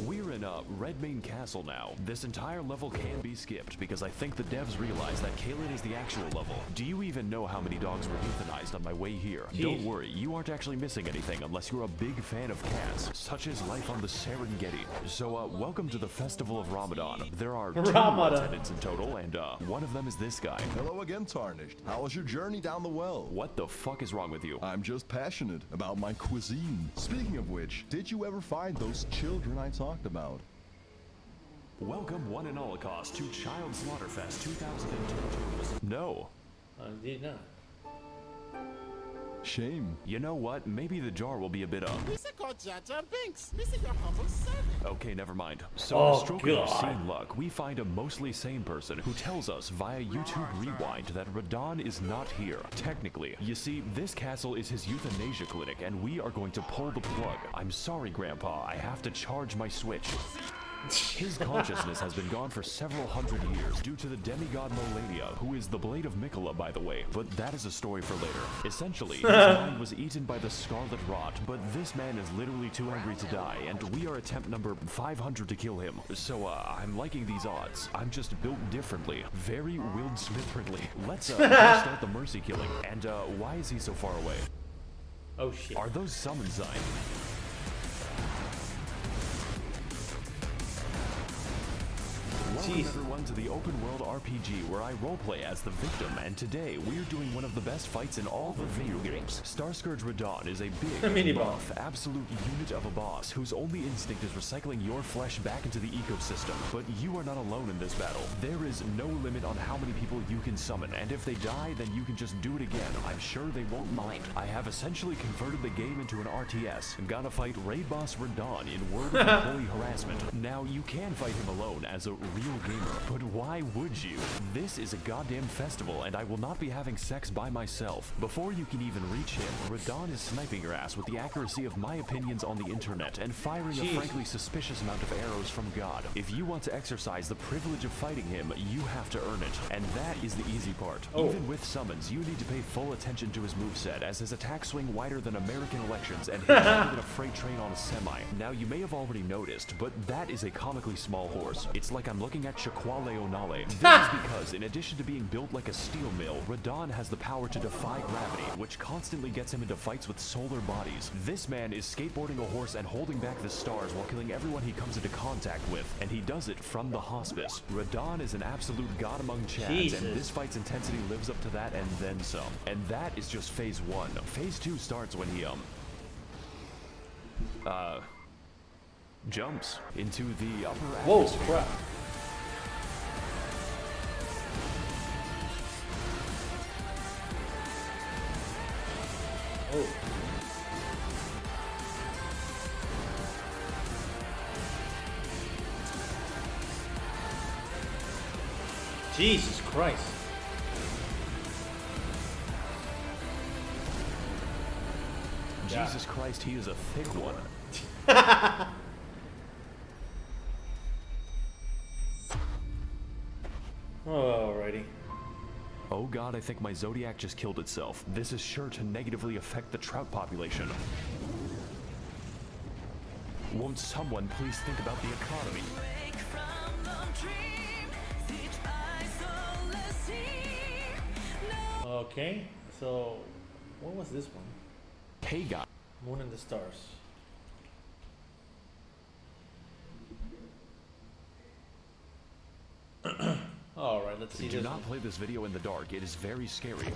We're in Redmane Castle now. This entire level can be skipped because I think the devs realized that Caelid is the actual level. Do you even know how many dogs were euthanized on my way here? Jeez. Don't worry, you aren't actually missing anything unless you're a big fan of cats, such as life on the Serengeti. So, welcome to the Festival of Ramadan. There are 2 attendants in total, and one of them is this guy. Hello again, Tarnished. How was your journey down the well? What the fuck is wrong with you? I'm just passionate about my cuisine. Speaking of which, did you ever find those children I talked about? Welcome one and all cost to Child Slaughterfest 2022. No. I did not. Shame. You know what? Maybe the jar will be a bit Binks. This is your humble servant. Okay, never mind. So, Oh, a stroke of God. obscene luck, we find a mostly sane person who tells us via YouTube Rewind that Radon is not here. Technically, you see, this castle is his euthanasia clinic, and we are going to pull the plug. I'm sorry, Grandpa. I have to charge my Switch. His consciousness has been gone for several hundred years due to the demigod Melania, who is the Blade of Mikola, by the way, but that is a story for later. Essentially, his mind was eaten by the Scarlet Rot, but this man is literally too angry to die, and we are attempt number 500 to kill him. So, I'm liking these odds. I'm just built differently. Very Will Smith-friendly. Let's start the mercy killing. And, why is he so far away? Oh, shit. Are those summon signs? Welcome everyone to the open world RPG where I roleplay as the victim, and today we're doing one of the best fights in all the video games. Starscourge Radon is a big, buff, absolute unit of a boss whose only instinct is recycling your flesh back into the ecosystem. But you are not alone in this battle. There is no limit on how many people you can summon, and if they die, then you can just do it again. I'm sure they won't mind. I have essentially converted the game into an RTS. I'm gonna fight Raid Boss Radon in Word of Employee Harassment. Now, you can fight him alone as a real gamer, but why would you? This is a goddamn festival, and I will not be having sex by myself. Before you can even reach him, Radon is sniping your ass with the accuracy of my opinions on the internet and firing a frankly suspicious amount of arrows from God. If you want to exercise the privilege of fighting him, you have to earn it, and that is the easy part. Even with summons, you need to pay full attention to his moveset, as his attack swing wider than American elections and hits harder than a freight train on a semi. Now, you may have already noticed, but that is a comically small horse. It's like I'm looking at Shaquale O'Nale. This is because, in addition to being built like a steel mill, Radon has the power to defy gravity, which constantly gets him into fights with solar bodies. This man is skateboarding a horse and holding back the stars while killing everyone he comes into contact with, and he does it from the hospice. Radon is an absolute god among chads, and this fight's intensity lives up to that and then some. And that is just phase 1. Phase 2 starts when he, jumps into the upper atmosphere. Whoa, crap. Oh. Jesus Christ. Jesus Christ, he is a thick one. Alrighty. Oh god, I think my Zodiac just killed itself. This is sure to negatively affect the trout population. Won't someone please think about the economy? Okay, so what was this one? Hey god. Moon and the Stars. Alright, let's see. Do this not one. play this video in the dark. It is very scary.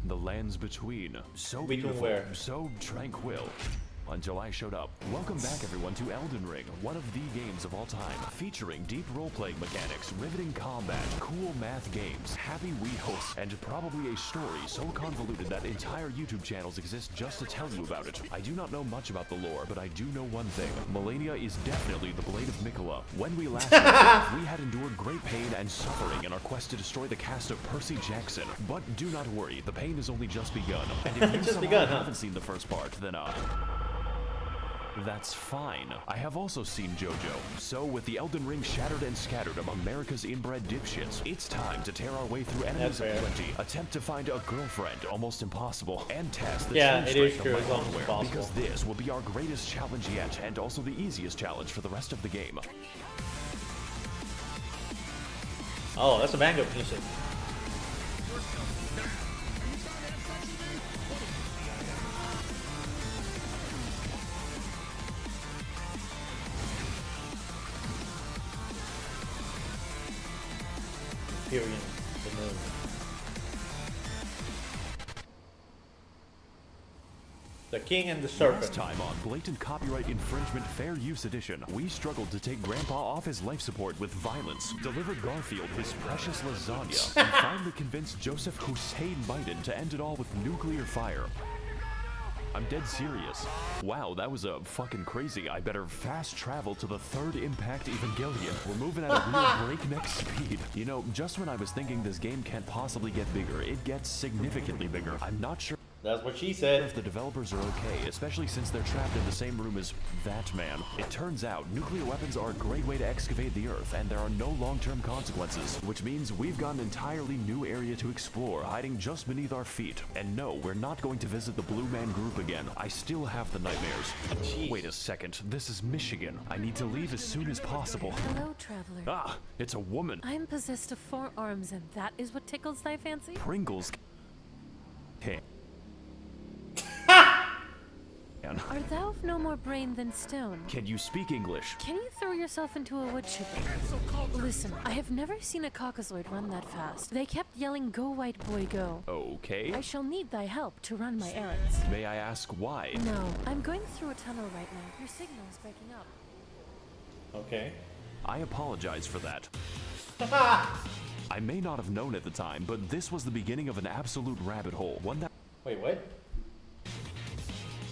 The lands between. So beautiful, where? so tranquil. Until I showed up. Welcome back everyone to Elden Ring, one of the games of all time, featuring deep role-playing mechanics, riveting combat, cool math games, happy Wii hosts, and probably a story so convoluted that entire YouTube channels exist just to tell you about it. I do not know much about the lore, but I do know one thing. Melania is definitely the Blade of Mikola. When we last met, we had endured great pain and suffering in our quest to destroy the cast of Percy Jackson. But do not worry, the pain has only just begun. And if you somehow haven't seen the first part, then that's fine. I have also seen JoJo. So, with the Elden Ring shattered and scattered among America's inbred dipshits, it's time to tear our way through enemies of plenty, attempt to find a girlfriend, almost impossible, and test the true strength of my hardware, because this will be our greatest challenge yet, and also the easiest challenge for the rest of the game. Oh, that's a mango music. Period. The moon. The King and the Serpent. Last time on Blatant Copyright Infringement Fair Use Edition, we struggled to take Grandpa off his life support with violence, delivered Garfield his precious lasagna, and finally convinced Joseph Hussein Biden to end it all with nuclear fire. I'm dead serious. Wow, that was fucking crazy. I better fast travel to the third Impact Evangelion. We're moving at a real breakneck speed. You know, just when I was thinking this game can't possibly get bigger, it gets significantly bigger. I'm not sure. That's what she said. If the developers are okay, especially since they're trapped in the same room as that man. It turns out nuclear weapons are a great way to excavate the Earth, and there are no long-term consequences, which means we've got an entirely new area to explore, hiding just beneath our feet. And no, we're not going to visit the Blue Man Group again. I still have the nightmares. Jeez. Wait a second, this is Michigan. I need to leave as soon as possible. Hello, traveler. Ah, it's a woman. I'm possessed of 4 arms, and that is what tickles thy fancy? Pringles. Hey. Art thou of no more brain than stone? Can you speak English? Can you throw yourself into a wood chipper? Listen, I have never seen a Caucasoid run that fast. They kept yelling, "Go, white boy, go." Okay. I shall need thy help to run my errands. May I ask why? No, I'm going through a tunnel right now. Your signal is breaking up. Okay. I apologize for that. I may not have known at the time, but this was the beginning of an absolute rabbit hole. One that... Wait, what?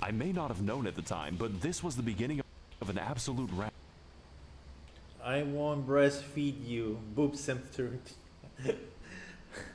I may not have known at the time, but this was the beginning of an absolute I won't breastfeed you. Boob center.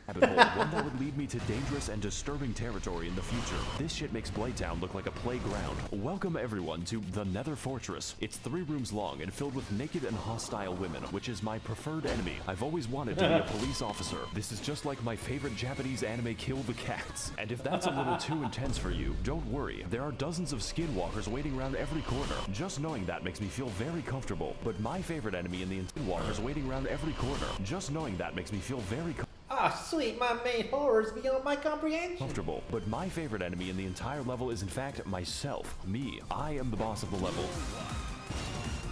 rabbit hole, one that would lead me to dangerous and disturbing territory in the future. This shit makes Blighttown look like a playground. Welcome everyone to the Nether Fortress. It's 3 rooms long and filled with naked and hostile women, which is my preferred enemy. I've always wanted to be a police officer. This is just like my favorite Japanese anime, Kill the Cats. And if that's a little too intense for you, don't worry. There are dozens of skinwalkers waiting around every corner. Just knowing that makes me feel very comfortable. But my favorite enemy in the skinwalkers waiting around every corner. Just knowing that makes me feel very Ah, sweet, my main horrors beyond my comprehension. comfortable. But my favorite enemy in the entire level is in fact myself. Me. I am the boss of the level.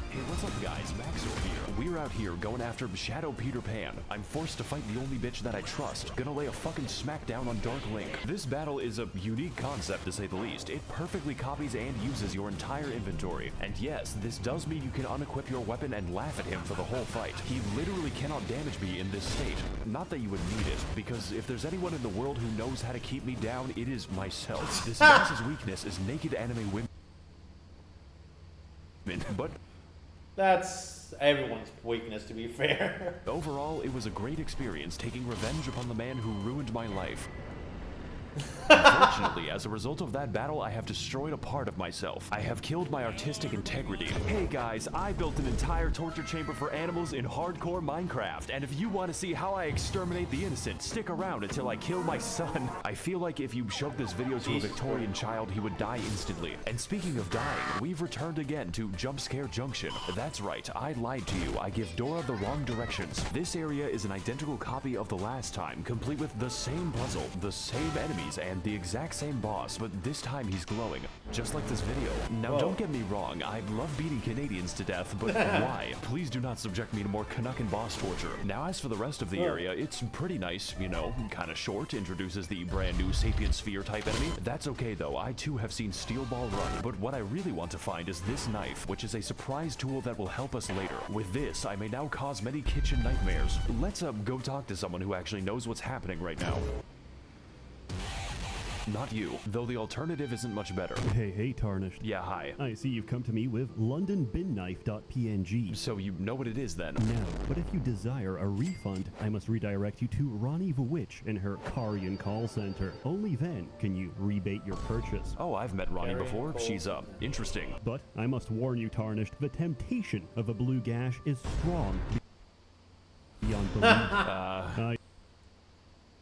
Hey, what's up guys? Max0r's here. We're out here going after Shadow Peter Pan. I'm forced to fight the only bitch that I trust. Gonna lay a fucking smackdown on Dark Link. This battle is a unique concept to say the least. It perfectly copies and uses your entire inventory. And yes, this does mean you can unequip your weapon and laugh at him for the whole fight. He literally cannot damage me in this state. Not that you would need it, because if there's anyone in the world who knows how to keep me down, it is myself. This boss's weakness is naked anime women. But that's everyone's weakness, to be fair. Overall, it was a great experience taking revenge upon the man who ruined my life. Unfortunately, as a result of that battle, I have destroyed a part of myself. I have killed my artistic integrity. Hey guys, I built an entire torture chamber for animals in hardcore Minecraft, and if you want to see how I exterminate the innocent, stick around until I kill my son. I feel like if you showed this video to a Victorian child, he would die instantly. And speaking of dying, we've returned again to Jump Scare Junction. That's right, I lied to you. I give Dora the wrong directions. This area is an identical copy of the last time, complete with the same puzzle, the same enemies, and the exact same boss, but this time he's glowing, just like this video. Now don't get me wrong, I love beating Canadians to death, but why? Please do not subject me to more Canuckan boss torture. Now as for the rest of the area, it's pretty nice, you know, kinda short, introduces the brand new Sapient Sphere type enemy. That's okay though, I too have seen Steel Ball run, but what I really want to find is this knife, which is a surprise tool that will help us later. With this, I may now cause many kitchen nightmares. Let's go talk to someone who actually knows what's happening right now. Not you, though the alternative isn't much better. Hey, Tarnished. Yeah, hi. I see you've come to me with LondonBinKnife.png. So you know what it is then? No, but if you desire a refund, I must redirect you to Ronnie the Witch in her Karian call center. Only then can you rebate your purchase. Oh, I've met Ronnie before. She's interesting. But I must warn you, Tarnished, the temptation of a blue gash is strong beyond belief.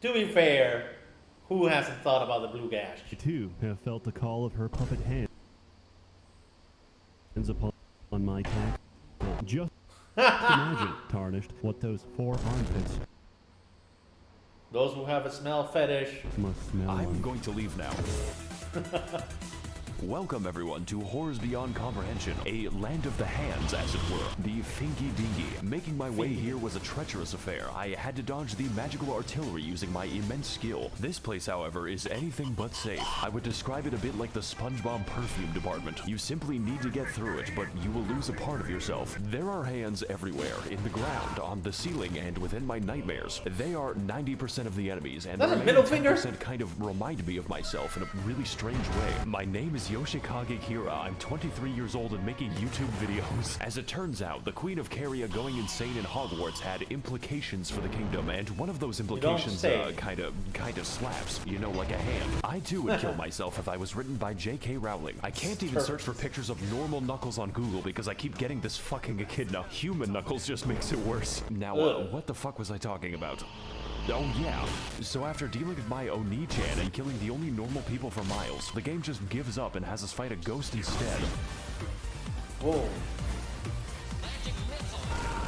To be fair, who hasn't thought about the blue gash? I too have felt the call of her puppet hands upon my tack. Just imagine, Tarnished, what those 4 armpits Those who have a smell fetish must smell I'm like. going to leave now. Welcome everyone to Horrors Beyond Comprehension, a land of the hands, as it were. The Fingy Dingy. Making my way here was a treacherous affair. I had to dodge the magical artillery using my immense skill. This place, however, is anything but safe. I would describe it a bit like the SpongeBob perfume department. You simply need to get through it, but you will lose a part of yourself. There are hands everywhere, in the ground, on the ceiling, and within my nightmares. They are 90% of the enemies, and the remaining 10% kind of remind me of myself in a really strange way. My name is Yoshikage Kira. I'm 23 years old and making YouTube videos. As it turns out, the Queen of Caria going insane in Hogwarts had implications for the kingdom, and one of those implications kind of slaps, you know, like a hand. I too would kill myself if I was written by J.K. Rowling. I can't even search for pictures of normal Knuckles on Google because I keep getting this fucking echidna. Human Knuckles just makes it worse. Now, what the fuck was I talking about? Oh yeah, so after dealing with my Oni-chan and killing the only normal people for miles, the game just gives up and has us fight a ghost instead. Whoa.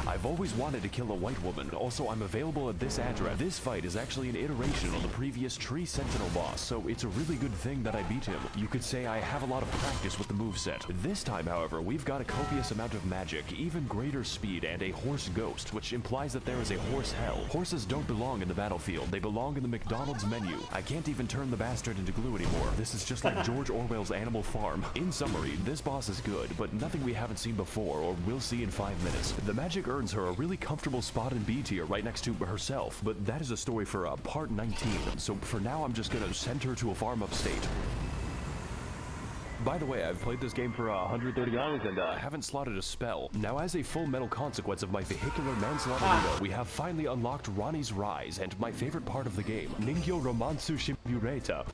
I've always wanted to kill a white woman. Also, I'm available at this address. This fight is actually an iteration on the previous Tree Sentinel boss, so it's a really good thing that I beat him. You could say I have a lot of practice with the moveset. This time, however, we've got a copious amount of magic, even greater speed, and a horse ghost, which implies that there is a horse hell. Horses don't belong in the battlefield. They belong in the McDonald's menu. I can't even turn the bastard into glue anymore. This is just like George Orwell's Animal Farm. In summary, this boss is good, but nothing we haven't seen before or will see in 5 minutes. The magic earns her a really comfortable spot in B tier right next to herself, but that is a story for part 19, so for now I'm just gonna send her to a farm upstate. By the way, I've played this game for 130 hours and haven't slotted a spell. Now, as a full metal consequence of my vehicular manslaughter, we have finally unlocked Ronnie's Rise and my favorite part of the game, Ningyo Romansu Shimureta.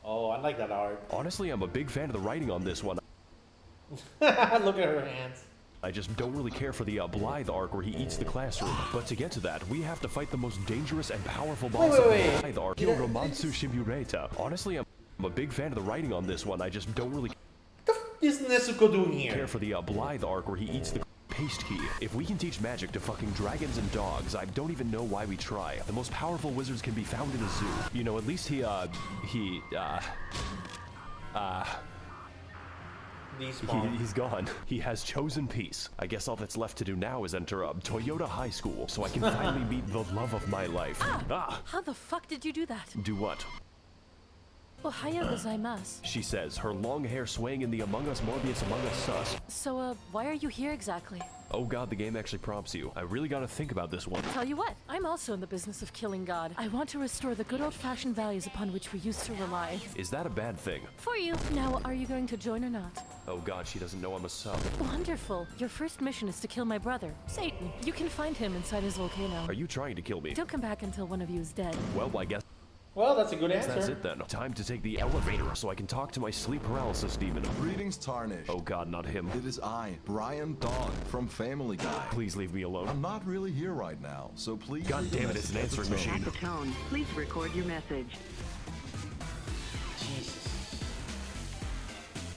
Oh, I like that art. Honestly, I'm a big fan of the writing on this one. Look at her hands. I just don't really care for the Blythe arc where he eats the classroom. But to get to that, we have to fight the most dangerous and powerful boss of the Blythe arc, Romansu Shimureta. Honestly, I'm a big fan of the writing on this one. I just don't really is Nezuko doing here? Care for the Blythe arc where he eats the paste key. If we can teach magic to fucking dragons and dogs, I don't even know why we try. The most powerful wizards can be found in a zoo. You know, at least he's gone. He has chosen peace. I guess all that's left to do now is enter Toyota High School, so I can finally meet the love of my life. How the fuck did you do that? Do what? Ohayou gozaimasu. She says, her long hair swaying in the Among Us Morbius Among Us sus. So, why are you here exactly? Oh god, the game actually prompts you. I really gotta think about this one. Tell you what, I'm also in the business of killing God. I want to restore the good old-fashioned values upon which we used to rely. Is that a bad thing? For you. Now, are you going to join or not? Oh god, she doesn't know I'm a sub. Wonderful. Your first mission is to kill my brother, Satan. You can find him inside his volcano. Are you trying to kill me? Don't come back until one of you is dead. Well, I guess... Well, that's a good answer. That's it then. Time to take the elevator so I can talk to my sleep paralysis demon. Greetings, Tarnished. Oh god, not him. It is I, Brian Dog, from Family Guy. Please leave me alone. I'm not really here right now, so please... God damn it, it's an answering machine. At the tone, please record your message. Jesus.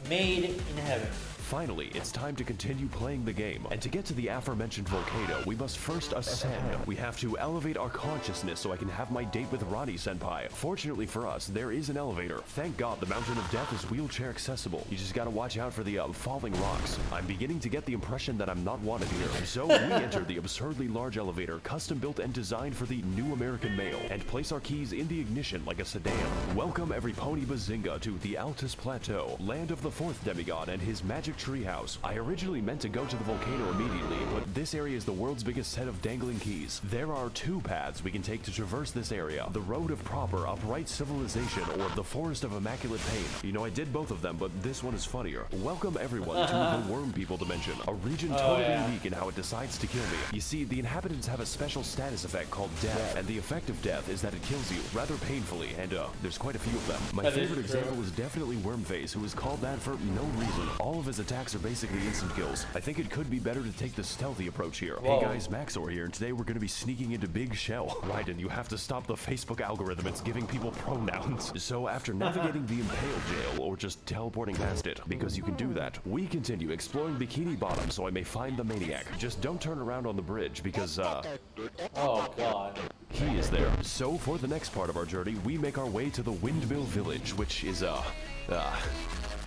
Made in heaven. Finally, it's time to continue playing the game. And to get to the aforementioned volcano, we must first ascend. We have to elevate our consciousness so I can have my date with Ronnie Senpai. Fortunately for us, there is an elevator. Thank God the Mountain of Death is wheelchair accessible. You just gotta watch out for the falling rocks. I'm beginning to get the impression that I'm not wanted here. So we enter the absurdly large elevator, custom built and designed for the new American male, and place our keys in the ignition like a sedan. Welcome every pony bazinga to the Altus Plateau, land of the fourth demigod and his magic treehouse. I originally meant to go to the volcano immediately, but this area is the world's biggest set of dangling keys. There are two paths we can take to traverse this area: the road of proper, upright civilization, or the forest of immaculate pain. You know, I did both of them, but this one is funnier. Welcome everyone to the Worm People dimension, a region totally unique in how it decides to kill me. You see, the inhabitants have a special status effect called death, and the effect of death is that it kills you rather painfully, and there's quite a few of them. My favorite example is definitely Wormface, who is called that for no reason. All of his attacks are basically instant kills. I think it could be better to take the stealthy approach here. Whoa. Hey guys, Max0r here, and today we're going to be sneaking into Big Shell. Right, and you have to stop the Facebook algorithm. It's giving people pronouns. So after navigating the Impale Jail, or just teleporting past it, because you can do that, we continue exploring Bikini Bottom so I may find the maniac. Just don't turn around on the bridge because, oh god. he is there. So for the next part of our journey, we make our way to the Windmill Village, which is,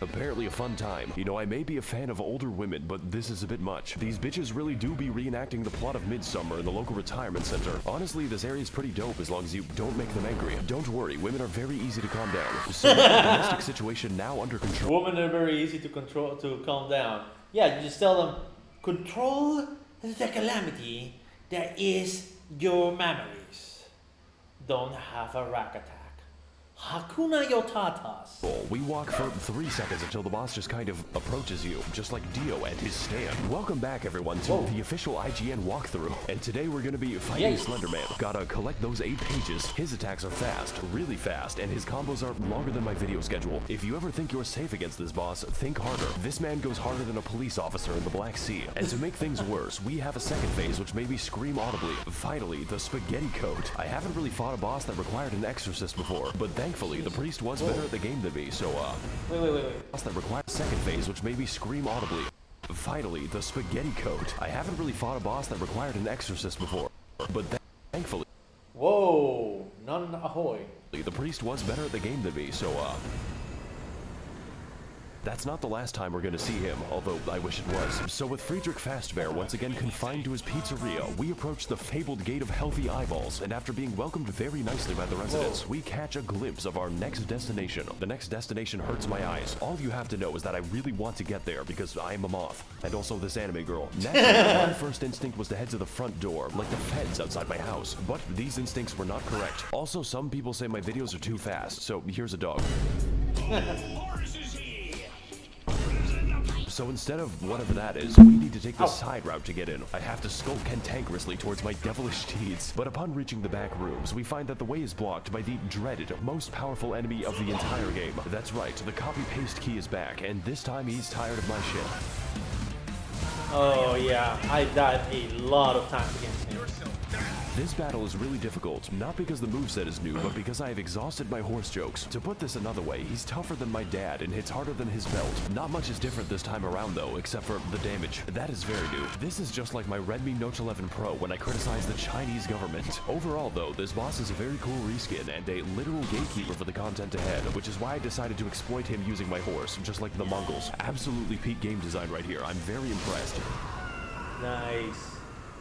apparently a fun time. You know, I may be a fan of older women, but this is a bit much. These bitches really do be reenacting the plot of Midsummer in the local retirement center. Honestly, this area is pretty dope as long as you don't make them angry. Don't worry, women are very easy to calm down. So, domestic situation now under control. Women are very easy to control, to calm down. Yeah, you just tell them, control the calamity that is your memories. Don't have a rack attack. Hakuna Yotatas. We walk for 3 seconds until the boss just kind of approaches you, just like Dio and his stand. Welcome back, everyone, to the official IGN walkthrough. And today we're going to be fighting Slenderman. Gotta collect those 8 pages. His attacks are fast, really fast, and his combos are longer than my video schedule. If you ever think you're safe against this boss, think harder. This man goes harder than a police officer in the Black Sea. And to make things worse, we have a second phase which made me scream audibly. Finally, the Spaghetti Code. I haven't really fought a boss that required an exorcist before, but thankfully, the priest was better at the game than me, so, Wait. Boss that required a second phase, which made me scream audibly. Finally, the Spaghetti Code. I haven't really fought a boss that required an exorcist before, but thankfully... Whoa, none ahoy. The priest was better at the game than me, so, that's not the last time we're going to see him, although I wish it was. So with Friedrich Fastbear once again confined to his pizzeria, we approach the fabled Gate of Healthy Eyeballs, and after being welcomed very nicely by the residents, we catch a glimpse of our next destination. The next destination hurts my eyes. All you have to know is that I really want to get there because I am a moth, and also this anime girl. Naturally, my first instinct was to head to the front door, like the feds outside my house, but these instincts were not correct. Also, some people say my videos are too fast, so here's a dog. So instead of whatever that is, we need to take the side route to get in. I have to skulk cantankerously towards my devilish deeds. But upon reaching the back rooms, we find that the way is blocked by the dreaded, most powerful enemy of the entire game. That's right, the copy-paste key is back, and this time he's tired of my shit. Oh yeah, I died a lot of times against him. This battle is really difficult, not because the moveset is new, but because I have exhausted my horse jokes. To put this another way, he's tougher than my dad and hits harder than his belt. Not much is different this time around though, except for the damage. That is very new. This is just like my Redmi Note 11 Pro when I criticized the Chinese government. Overall though, this boss is a very cool reskin and a literal gatekeeper for the content ahead, which is why I decided to exploit him using my horse, just like the Mongols. Absolutely peak game design right here. I'm very impressed. Nice.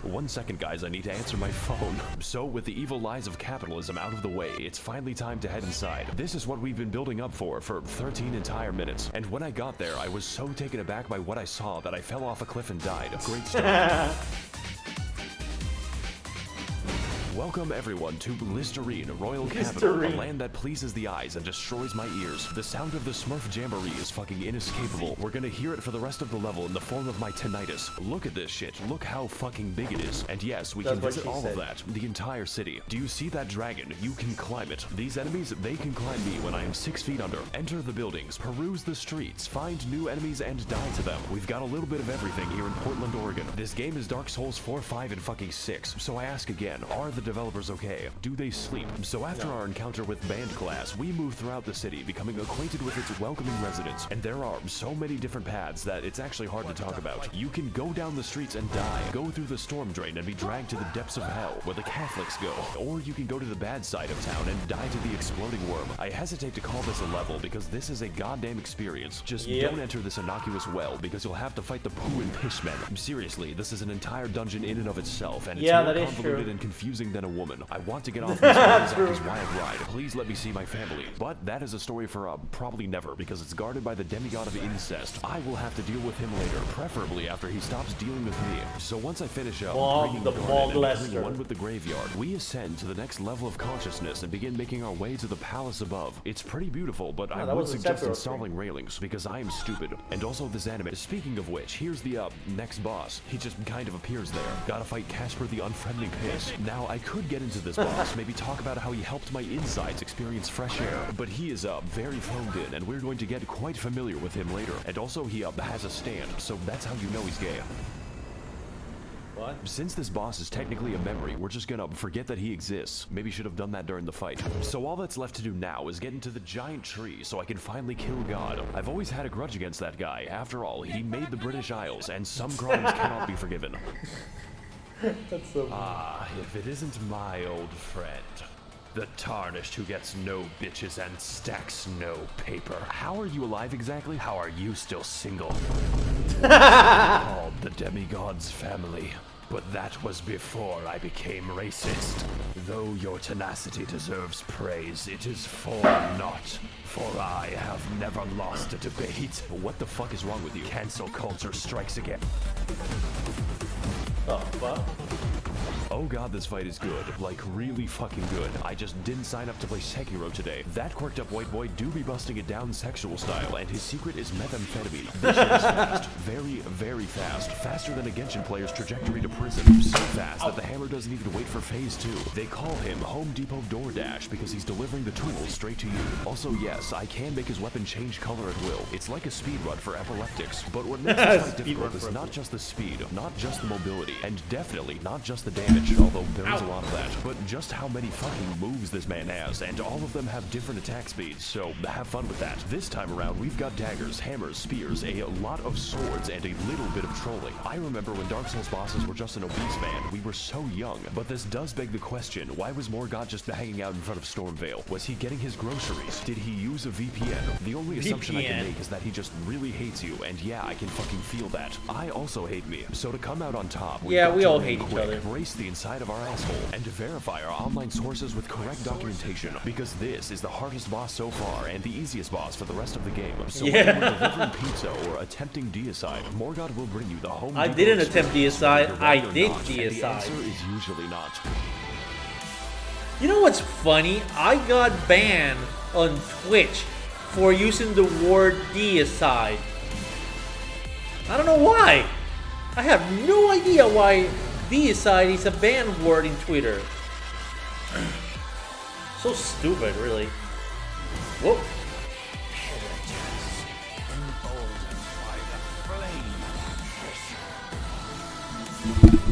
1 second, guys, I need to answer my phone. So, with the evil lies of capitalism out of the way, it's finally time to head inside. This is what we've been building up for 13 entire minutes. And when I got there, I was so taken aback by what I saw that I fell off a cliff and died. Great start. Welcome everyone to Listerine, Royal Capital, a land that pleases the eyes and destroys my ears. The sound of the Smurf Jamboree is fucking inescapable. We're gonna hear it for the rest of the level in the form of my tinnitus. Look at this shit, look how fucking big it is. And yes, we can visit all of that, the entire city. Do you see that dragon? You can climb it. These enemies, they can climb me when I am 6 feet under. Enter the buildings, peruse the streets, find new enemies and die to them. We've got a little bit of everything here in Portland, Oregon. This game is Dark Souls 4, 5, and fucking 6. So I ask again, are the developers okay? Do they sleep? So after our encounter with Band Class, we move throughout the city, becoming acquainted with its welcoming residents. And there are so many different paths that it's actually hard to talk about. You can go down the streets and die, go through the storm drain and be dragged to the depths of hell, where the Catholics go. Or you can go to the bad side of town and die to the exploding worm. I hesitate to call this a level because this is a goddamn experience. Just don't enter this innocuous well because you'll have to fight the poo and piss men. Seriously, this is an entire dungeon in and of itself, and it's more convoluted and confusing than a woman. I want to get off this wild ride. Please let me see my family. But that is a story for probably never, because it's guarded by the demigod of incest. I will have to deal with him later, preferably after he stops dealing with me. So once I finish up bringing the garden and becoming one with the graveyard, we ascend to the next level of consciousness and begin making our way to the palace above. It's pretty beautiful, but I would suggest installing railings because I am stupid. And also this anime. Speaking of which, here's the next boss. He just kind of appears there. Gotta fight Casper the Unfriendly Piss. Now I could get into this boss, maybe talk about how he helped my insides experience fresh air, but he is very phoned in, and we're going to get quite familiar with him later. And also, he has a stand, so that's how you know he's gay. What? Since this boss is technically a memory, we're just gonna forget that he exists. Maybe should have done that during the fight. So all that's left to do now is get into the giant tree so I can finally kill God. I've always had a grudge against that guy. After all, he made the British Isles, and some crimes cannot be forgiven. That's so if it isn't my old friend, the Tarnished who gets no bitches and stacks no paper. How are you alive exactly? How are you still single? Called the Demigod's family, but that was before I became racist. Though your tenacity deserves praise, it is for naught. For I have never lost a debate. What the fuck is wrong with you? Cancel culture strikes again. Oh, fuck. Oh god, this fight is good. Like, really fucking good. I just didn't sign up to play Sekiro today. That quirked up white boy do be busting it down sexual style, and his secret is methamphetamine. This shit is fast. Very, very fast. Faster than a Genshin player's trajectory to prison. So fast that the hammer doesn't even wait for phase 2. They call him Home Depot DoorDash because he's delivering the tools straight to you. Also, yes, I can make his weapon change color at will. It's like a speedrun for epileptics. But what makes this fight difficult is not just the speed, not just the mobility, and definitely not just the damage, although there is a lot of that, but just how many fucking moves this man has, and all of them have different attack speeds, so have fun with that. This time around, we've got daggers, hammers, spears, a lot of swords, and a little bit of trolling. I remember when Dark Souls bosses were just an obese man, we were so young, but this does beg the question, why was Morgott just hanging out in front of Stormvale? Was he getting his groceries? Did he use a VPN? The only assumption I can make is that he just really hates you, and yeah, I can fucking feel that. I also hate me, so to come out on top, we all hate each other. Brace the inside of our asshole and to verify our online sources with correct documentation, because this is the hardest boss so far and the easiest boss for the rest of the game. So whether we're delivering pizza or attempting deicide, Morgott will bring you the home. I didn't attempt deicide, I did deicide. The deicide. answer is usually not. You know what's funny? I got banned on Twitch for using the word deicide. I don't know why. I have no idea why deicide is a banned word in Twitter. So stupid, really. Whoop.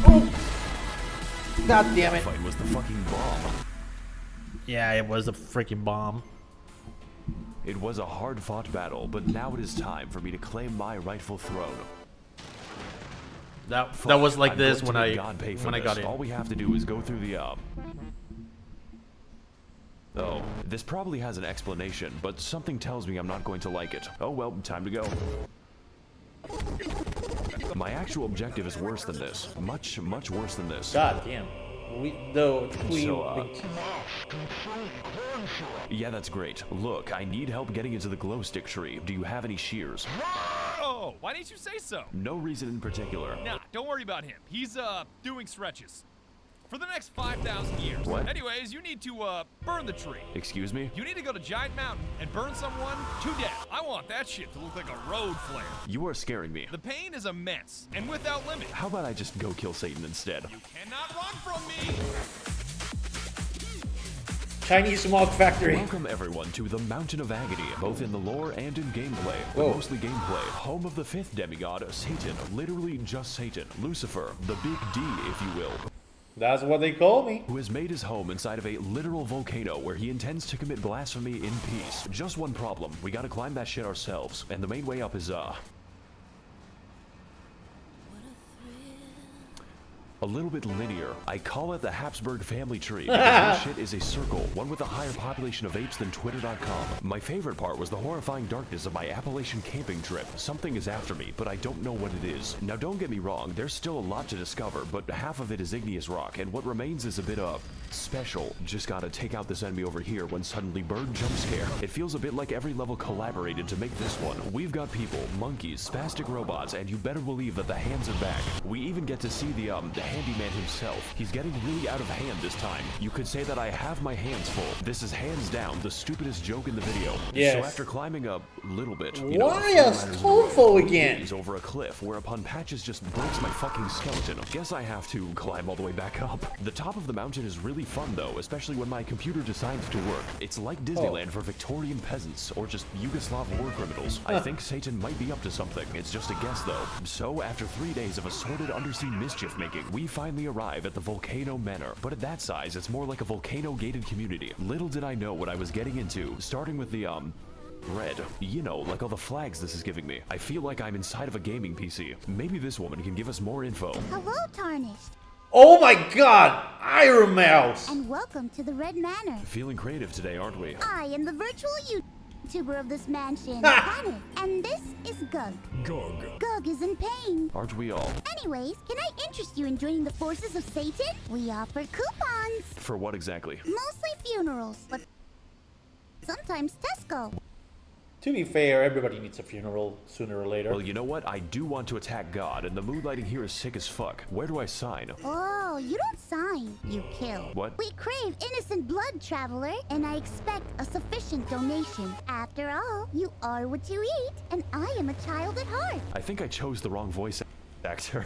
Oh. God damn it. That fight was the fucking bomb. Yeah, it was a freaking bomb. It was a hard-fought battle, but now it is time for me to claim my rightful throne. That was like this when I got in. All we have to do is go through the Oh, this probably has an explanation, but something tells me I'm not going to like it. Oh well, time to go. My actual objective is worse than this. Much, much worse than this. God damn. Yeah, that's great. Look, I need help getting into the glow stick tree. Do you have any shears? Oh, why didn't you say so? No reason in particular. Nah, don't worry about him. He's, doing stretches. For the next 5,000 years. What? Anyways, you need to, burn the tree. Excuse me? You need to go to Giant Mountain and burn someone to death. I want that shit to look like a road flare. You are scaring me. The pain is immense, and without limit. How about I just go kill Satan instead? You cannot run from me! Chinese Smog Factory. Welcome everyone to the Mountain of Agony, both in the lore and in gameplay, but mostly gameplay. Home of the 5th demigod, Satan, literally just Satan, Lucifer, the big D, if you will. That's what they call me. Who has made his home inside of a literal volcano where he intends to commit blasphemy in peace. Just one problem, we gotta climb that shit ourselves, and the main way up is, a little bit linear. I call it the Habsburg family tree because this shit is a circle, one with a higher population of apes than Twitter.com. My favorite part was the horrifying darkness of my Appalachian camping trip. Something is after me, but I don't know what it is. Now don't get me wrong, there's still a lot to discover, but half of it is igneous rock, and what remains is a bit of special. Just gotta take out this enemy over here when suddenly bird jump scare. It feels a bit like every level collaborated to make this one. We've got people, monkeys, spastic robots, and you better believe that the hands are back. We even get to see the handyman himself. He's getting really out of hand this time. You could say that I have my hands full. This is hands down the stupidest joke in the video. Yes. So after climbing a little bit, Why a Stofo again? Over a cliff, whereupon Patches just breaks my fucking skeleton. Guess I have to climb all the way back up. The top of the mountain is really fun though, especially when my computer decides to work. It's like Disneyland for Victorian peasants, or just Yugoslav war criminals. I think Satan might be up to something. It's just a guess though. So after 3 days of assorted undersea mischief making, we finally arrive at the Volcano Manor. But at that size, it's more like a volcano-gated community. Little did I know what I was getting into, starting with the red. You know, like all the flags this is giving me. I feel like I'm inside of a gaming PC. Maybe this woman can give us more info. Hello, Tarnished. Oh my god! Iron Mouse! And welcome to the Red Manor. Feeling creative today, aren't we? I am the virtual YouTuber of this mansion, Planet, and this is Gug. Gug. Gug is in pain. Aren't we all? Anyways, can I interest you in joining the forces of Satan? We offer coupons. For what exactly? Mostly funerals, but sometimes Tesco. To be fair, everybody needs a funeral sooner or later. Well, you know what? I do want to attack God, and the mood lighting here is sick as fuck. Where do I sign? Oh, you don't sign, you kill. What? We crave innocent blood, traveler, and I expect a sufficient donation. After all, you are what you eat, and I am a child at heart. I think I chose the wrong voice actor.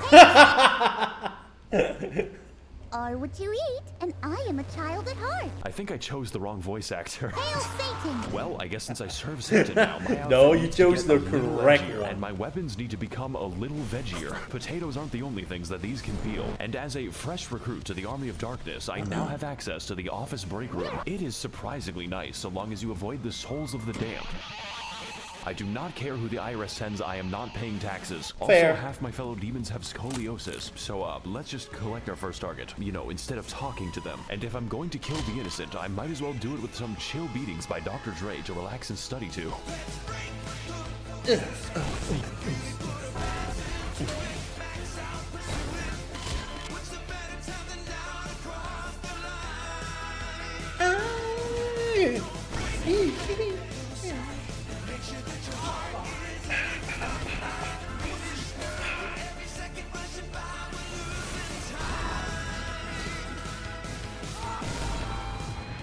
Are what you eat, and I am a child at heart. I think I chose the wrong voice actor. Hail Satan! Well, I guess since I serve Satan now, my no, outfit you needs to chose get the a little correct edgier, one. and my weapons need to become a little veggier. Potatoes aren't the only things that these can peel. And as a fresh recruit to the Army of Darkness, I now have access to the office break room. It is surprisingly nice, so long as you avoid the souls of the damned. I do not care who the IRS sends, I am not paying taxes. Fair. Also, half my fellow demons have scoliosis, so let's just collect our first target, you know, instead of talking to them. And if I'm going to kill the innocent, I might as well do it with some chill beatings by Dr. Dre to relax and study to.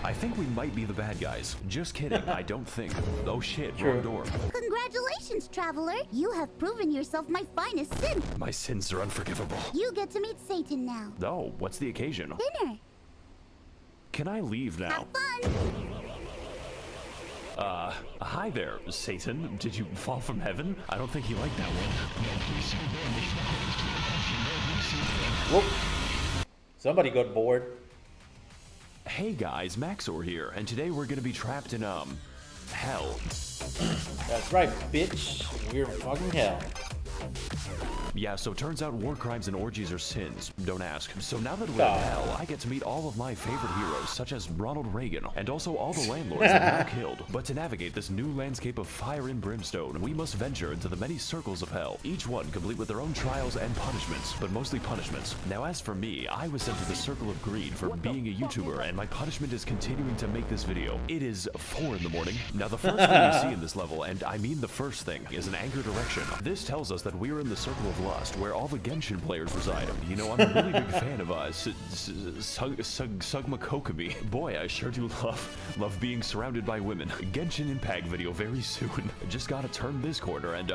I think we might be the bad guys. Just kidding, I don't think. Oh shit, wrong door. Congratulations, traveler. You have proven yourself my finest sin. My sins are unforgivable. You get to meet Satan now. Oh, what's the occasion? Dinner. Can I leave now? Have fun. Hi there, Satan. Did you fall from heaven? I don't think you liked that one. Whoop. Somebody got bored. Hey guys, Max0r here, and today we're gonna be trapped in, hell. That's right, bitch. We're in fucking hell. Yeah, so turns out war crimes and orgies are sins. Don't ask. So now that we're in hell, I get to meet all of my favorite heroes, such as Ronald Reagan, and also all the landlords that were killed. But to navigate this new landscape of fire and brimstone, we must venture into the many circles of hell, each one complete with their own trials and punishments, but mostly punishments. Now as for me, I was sent to the Circle of Greed for being a YouTuber, and my punishment is continuing to make this video. It is 4 in the morning. Now the first thing you see in this level, and I mean the first thing, is an anchor direction. This tells us that we're in the Circle of Lust, where all the Genshin players reside. You know, I'm a really big fan of Sugma Kokomi. Boy, I sure do love being surrounded by women. Genshin Impact video very soon. Just gotta turn this corner and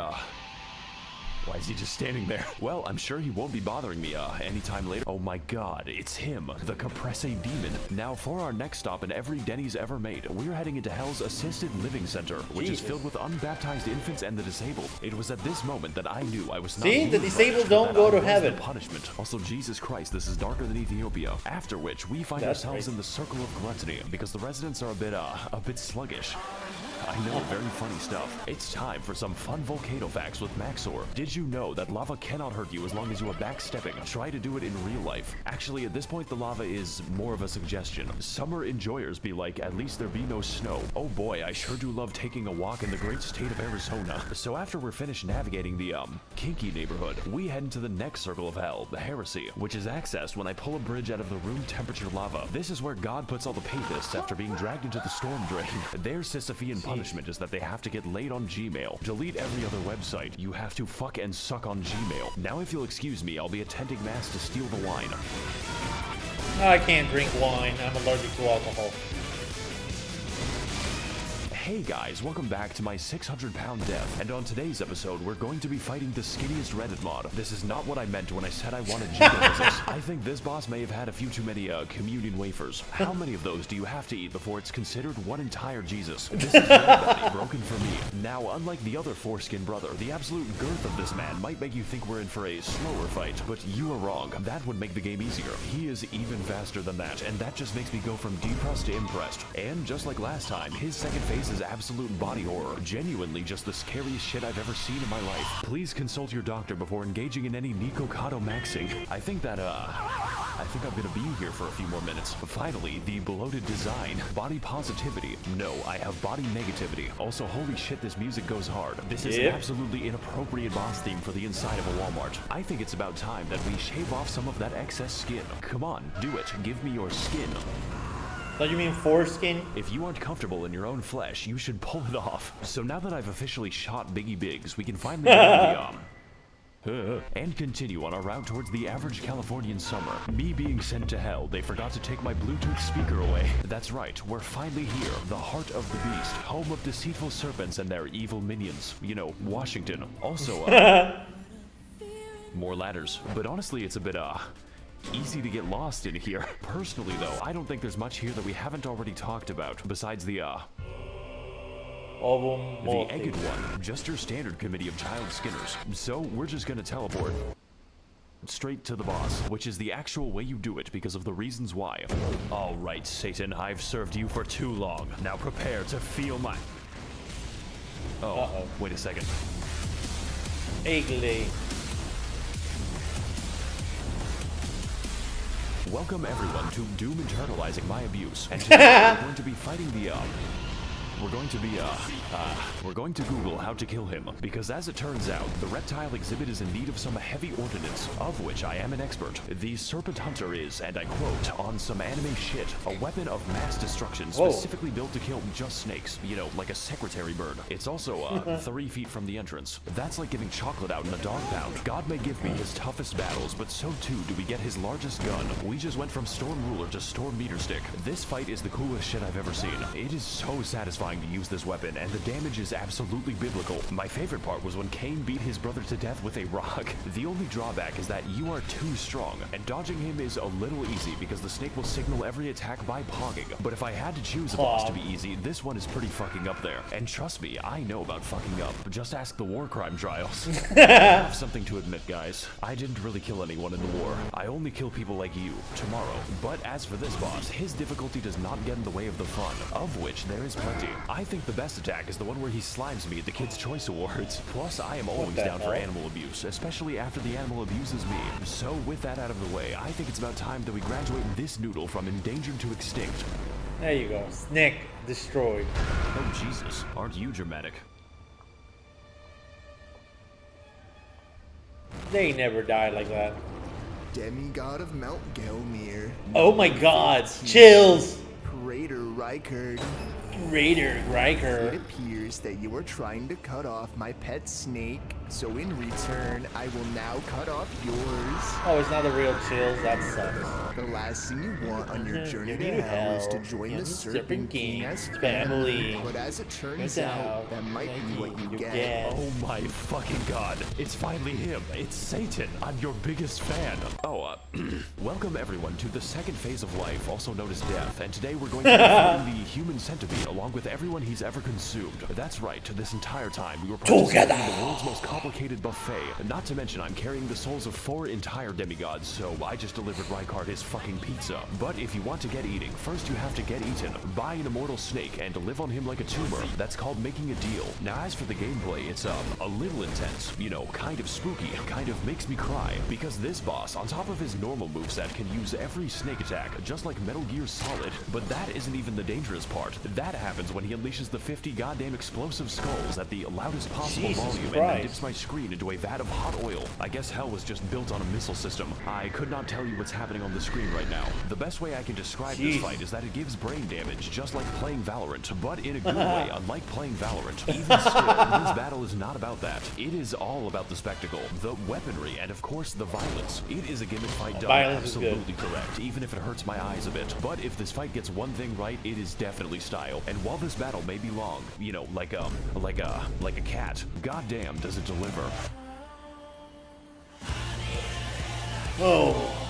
why is he just standing there? Well, I'm sure he won't be bothering me anytime later. Oh my god, it's him, the Caprese Demon. Now for our next stop in every Denny's ever made, we're heading into Hell's Assisted Living Center, which is filled with unbaptized infants and the disabled. It was at this moment that I knew I was not See, the disabled don't go to heaven. Punishment. Also, Jesus Christ, this is darker than Ethiopia. After which, we find ourselves in the Circle of Gluttony, because the residents are a bit sluggish. I know, very funny stuff. It's time for some fun volcano facts with Max0r. Did you know that lava cannot hurt you as long as you are backstepping? Try to do it in real life. Actually, at this point, the lava is more of a suggestion. Summer enjoyers be like, at least there be no snow. Oh boy, I sure do love taking a walk in the great state of Arizona. So after we're finished navigating the, kinky neighborhood, we head into the next circle of hell, the Heresy, which is accessed when I pull a bridge out of the room temperature lava. This is where God puts all the papists after being dragged into the storm drain. Their Sisyphean punishment is that they have to get laid on Gmail. Delete every other website. You have to fuck and suck on Gmail. Now if you'll excuse me, I'll be attending mass to steal the wine. I can't drink wine. I'm allergic to alcohol. Hey guys, welcome back to my 600-pound death, and on today's episode, we're going to be fighting the skinniest Reddit mod. This is not what I meant when I said I wanted Jesus. I think this boss may have had a few too many, communion wafers. How many of those do you have to eat before it's considered one entire Jesus? This is reality broken for me. Now, unlike the other foreskin brother, the absolute girth of this man might make you think we're in for a slower fight, but you are wrong. That would make the game easier. He is even faster than that, and that just makes me go from depressed to impressed. And just like last time, his second phase is absolute body horror. Genuinely just the scariest shit I've ever seen in my life. Please consult your doctor before engaging in any Nikocado maxing. I think I'm gonna be here for a few more minutes. Finally, the bloated design. Body positivity. No, I have body negativity. Also, holy shit, this music goes hard. This is an absolutely inappropriate boss theme for the inside of a Walmart. I think it's about time that we shave off some of that excess skin. Come on, do it. Give me your skin. Don't you mean foreskin? If you aren't comfortable in your own flesh, you should pull it off. So now that I've officially shot Biggie Biggs, we can finally get the, and continue on our route towards the average Californian summer. Me being sent to hell, they forgot to take my Bluetooth speaker away. That's right, we're finally here, the heart of the beast, home of deceitful serpents and their evil minions. You know, Washington. Also, more ladders. But honestly, it's a bit, easy to get lost in here. Personally, though, I don't think there's much here that we haven't already talked about, besides the Egged one, just your standard committee of child skinners. So, we're just gonna teleport straight to the boss, which is the actual way you do it because of the reasons why. Alright, Satan, I've served you for too long. Now prepare to feel my... Wait a second. Eggly. Welcome everyone to Doom internalizing my abuse, and today we're going to be fighting the we're going to Google how to kill him, because as it turns out, the reptile exhibit is in need of some heavy ordnance, of which I am an expert. The Serpent Hunter is, and I quote, on some anime shit, a weapon of mass destruction specifically built to kill just snakes, you know, like a secretary bird. It's also, 3 feet from the entrance. That's like giving chocolate out in a dog pound. God may give me his toughest battles, but so too do we get his largest gun. We just went from Storm Ruler to Storm Meter Stick. This fight is the coolest shit I've ever seen. It is so satisfying to use this weapon, and the damage is absolutely biblical. My favorite part was when Cain beat his brother to death with a rock. The only drawback is that you are too strong, and dodging him is a little easy because the snake will signal every attack by pogging. But if I had to choose a boss to be easy, this one is pretty fucking up there. And trust me, I know about fucking up. Just ask the war crime trials. I have something to admit, guys. I didn't really kill anyone in the war. I only kill people like you, tomorrow. But as for this boss, his difficulty does not get in the way of the fun, of which there is plenty. I think the best attack is the one where he slimes me at the Kids' Choice Awards. Plus, I am always down for animal abuse, especially after the animal abuses me. So with that out of the way, I think it's about time that we graduate this noodle from endangered to extinct. There you go. Snake destroyed. Oh Jesus, aren't you dramatic? They never die like that. Demigod of Mount Gelmir. Oh my god, chills! Raider Riker. Raider Riker. It appears that you are trying to cut off my pet snake, so in return, I will now cut off yours. Oh, it's not a real chills, that sucks. The last thing you want on your journey to hell is to join the Serpent King as family. But as it turns out, that might be what you get. Oh my fucking god. It's finally him. It's Satan. I'm your biggest fan. Welcome everyone to the second phase of life, also known as death, and today we're going to be fighting the human centipede. along with everyone he's ever consumed. That's right, this entire time we were participating in the world's most complicated buffet. Not to mention I'm carrying the souls of 4 entire demigods, so I just delivered Rykard his fucking pizza. But if you want to get eating, first you have to get eaten. Buy an immortal snake and live on him like a tumor. That's called making a deal. Now as for the gameplay, it's a little intense. You know, kind of spooky, kind of makes me cry. Because this boss, on top of his normal moveset, can use every snake attack, just like Metal Gear Solid. But that isn't even the dangerous part. That happens when he unleashes the 50 goddamn explosive skulls at the loudest possible volume and then dips my screen into a vat of hot oil. I guess hell was just built on a missile system. I could not tell you what's happening on the screen right now. The best way I can describe this fight is that it gives brain damage, just like playing Valorant, but in a good way, unlike playing Valorant. Even still, this battle is not about that. It is all about the spectacle, the weaponry, and of course the violence. It is a gimmick fight done absolutely correct, even if it hurts my eyes a bit. But if this fight gets one thing right, it is definitely style. And while this battle may be long, you know, like a cat, goddamn does it deliver. Oh.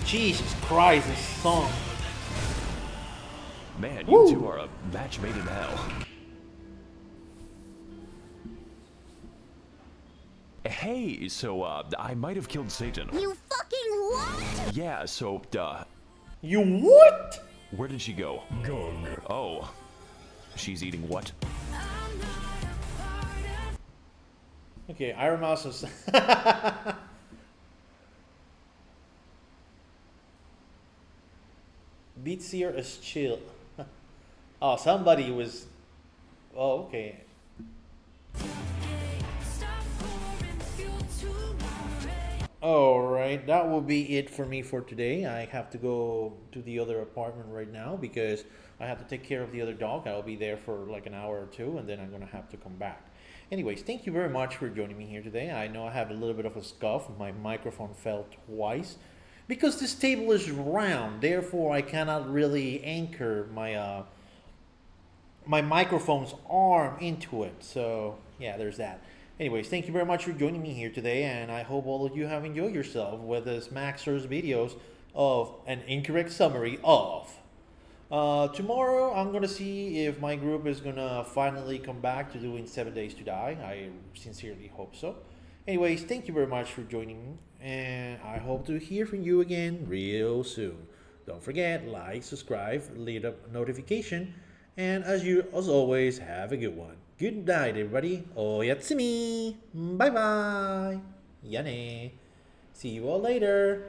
Jesus Christ, this song. Man, you two are a match made in hell. Hey, so, I might have killed Satan. You fucking what? Yeah, so, You what? Where did she go? Gone. Oh. She's eating what? Okay, Iron Mouse is... Beatsier is chill. Oh, somebody was... Oh, okay. Alright, that will be it for me for today. I have to go to the other apartment right now because I have to take care of the other dog. I'll be there for like an hour or two and then I'm going to have to come back. Anyways, thank you very much for joining me here today. I know I have a little bit of a scuff. My microphone fell twice. Because this table is round, therefore I cannot really anchor my my microphone's arm into it. So yeah, there's that. Anyways, thank you very much for joining me here today, and I hope all of you have enjoyed yourself with this Max0r's videos of an incorrect summary of. Tomorrow I'm gonna see if my group is gonna finally come back to doing 7 Days to Die. I sincerely hope so. Anyways, thank you very much for joining me, and I hope to hear from you again real soon. Don't forget, like, subscribe, leave a notification, and as always, have a good one. Good night, everybody. Oyatsumi. Bye bye. Yane. See you all later.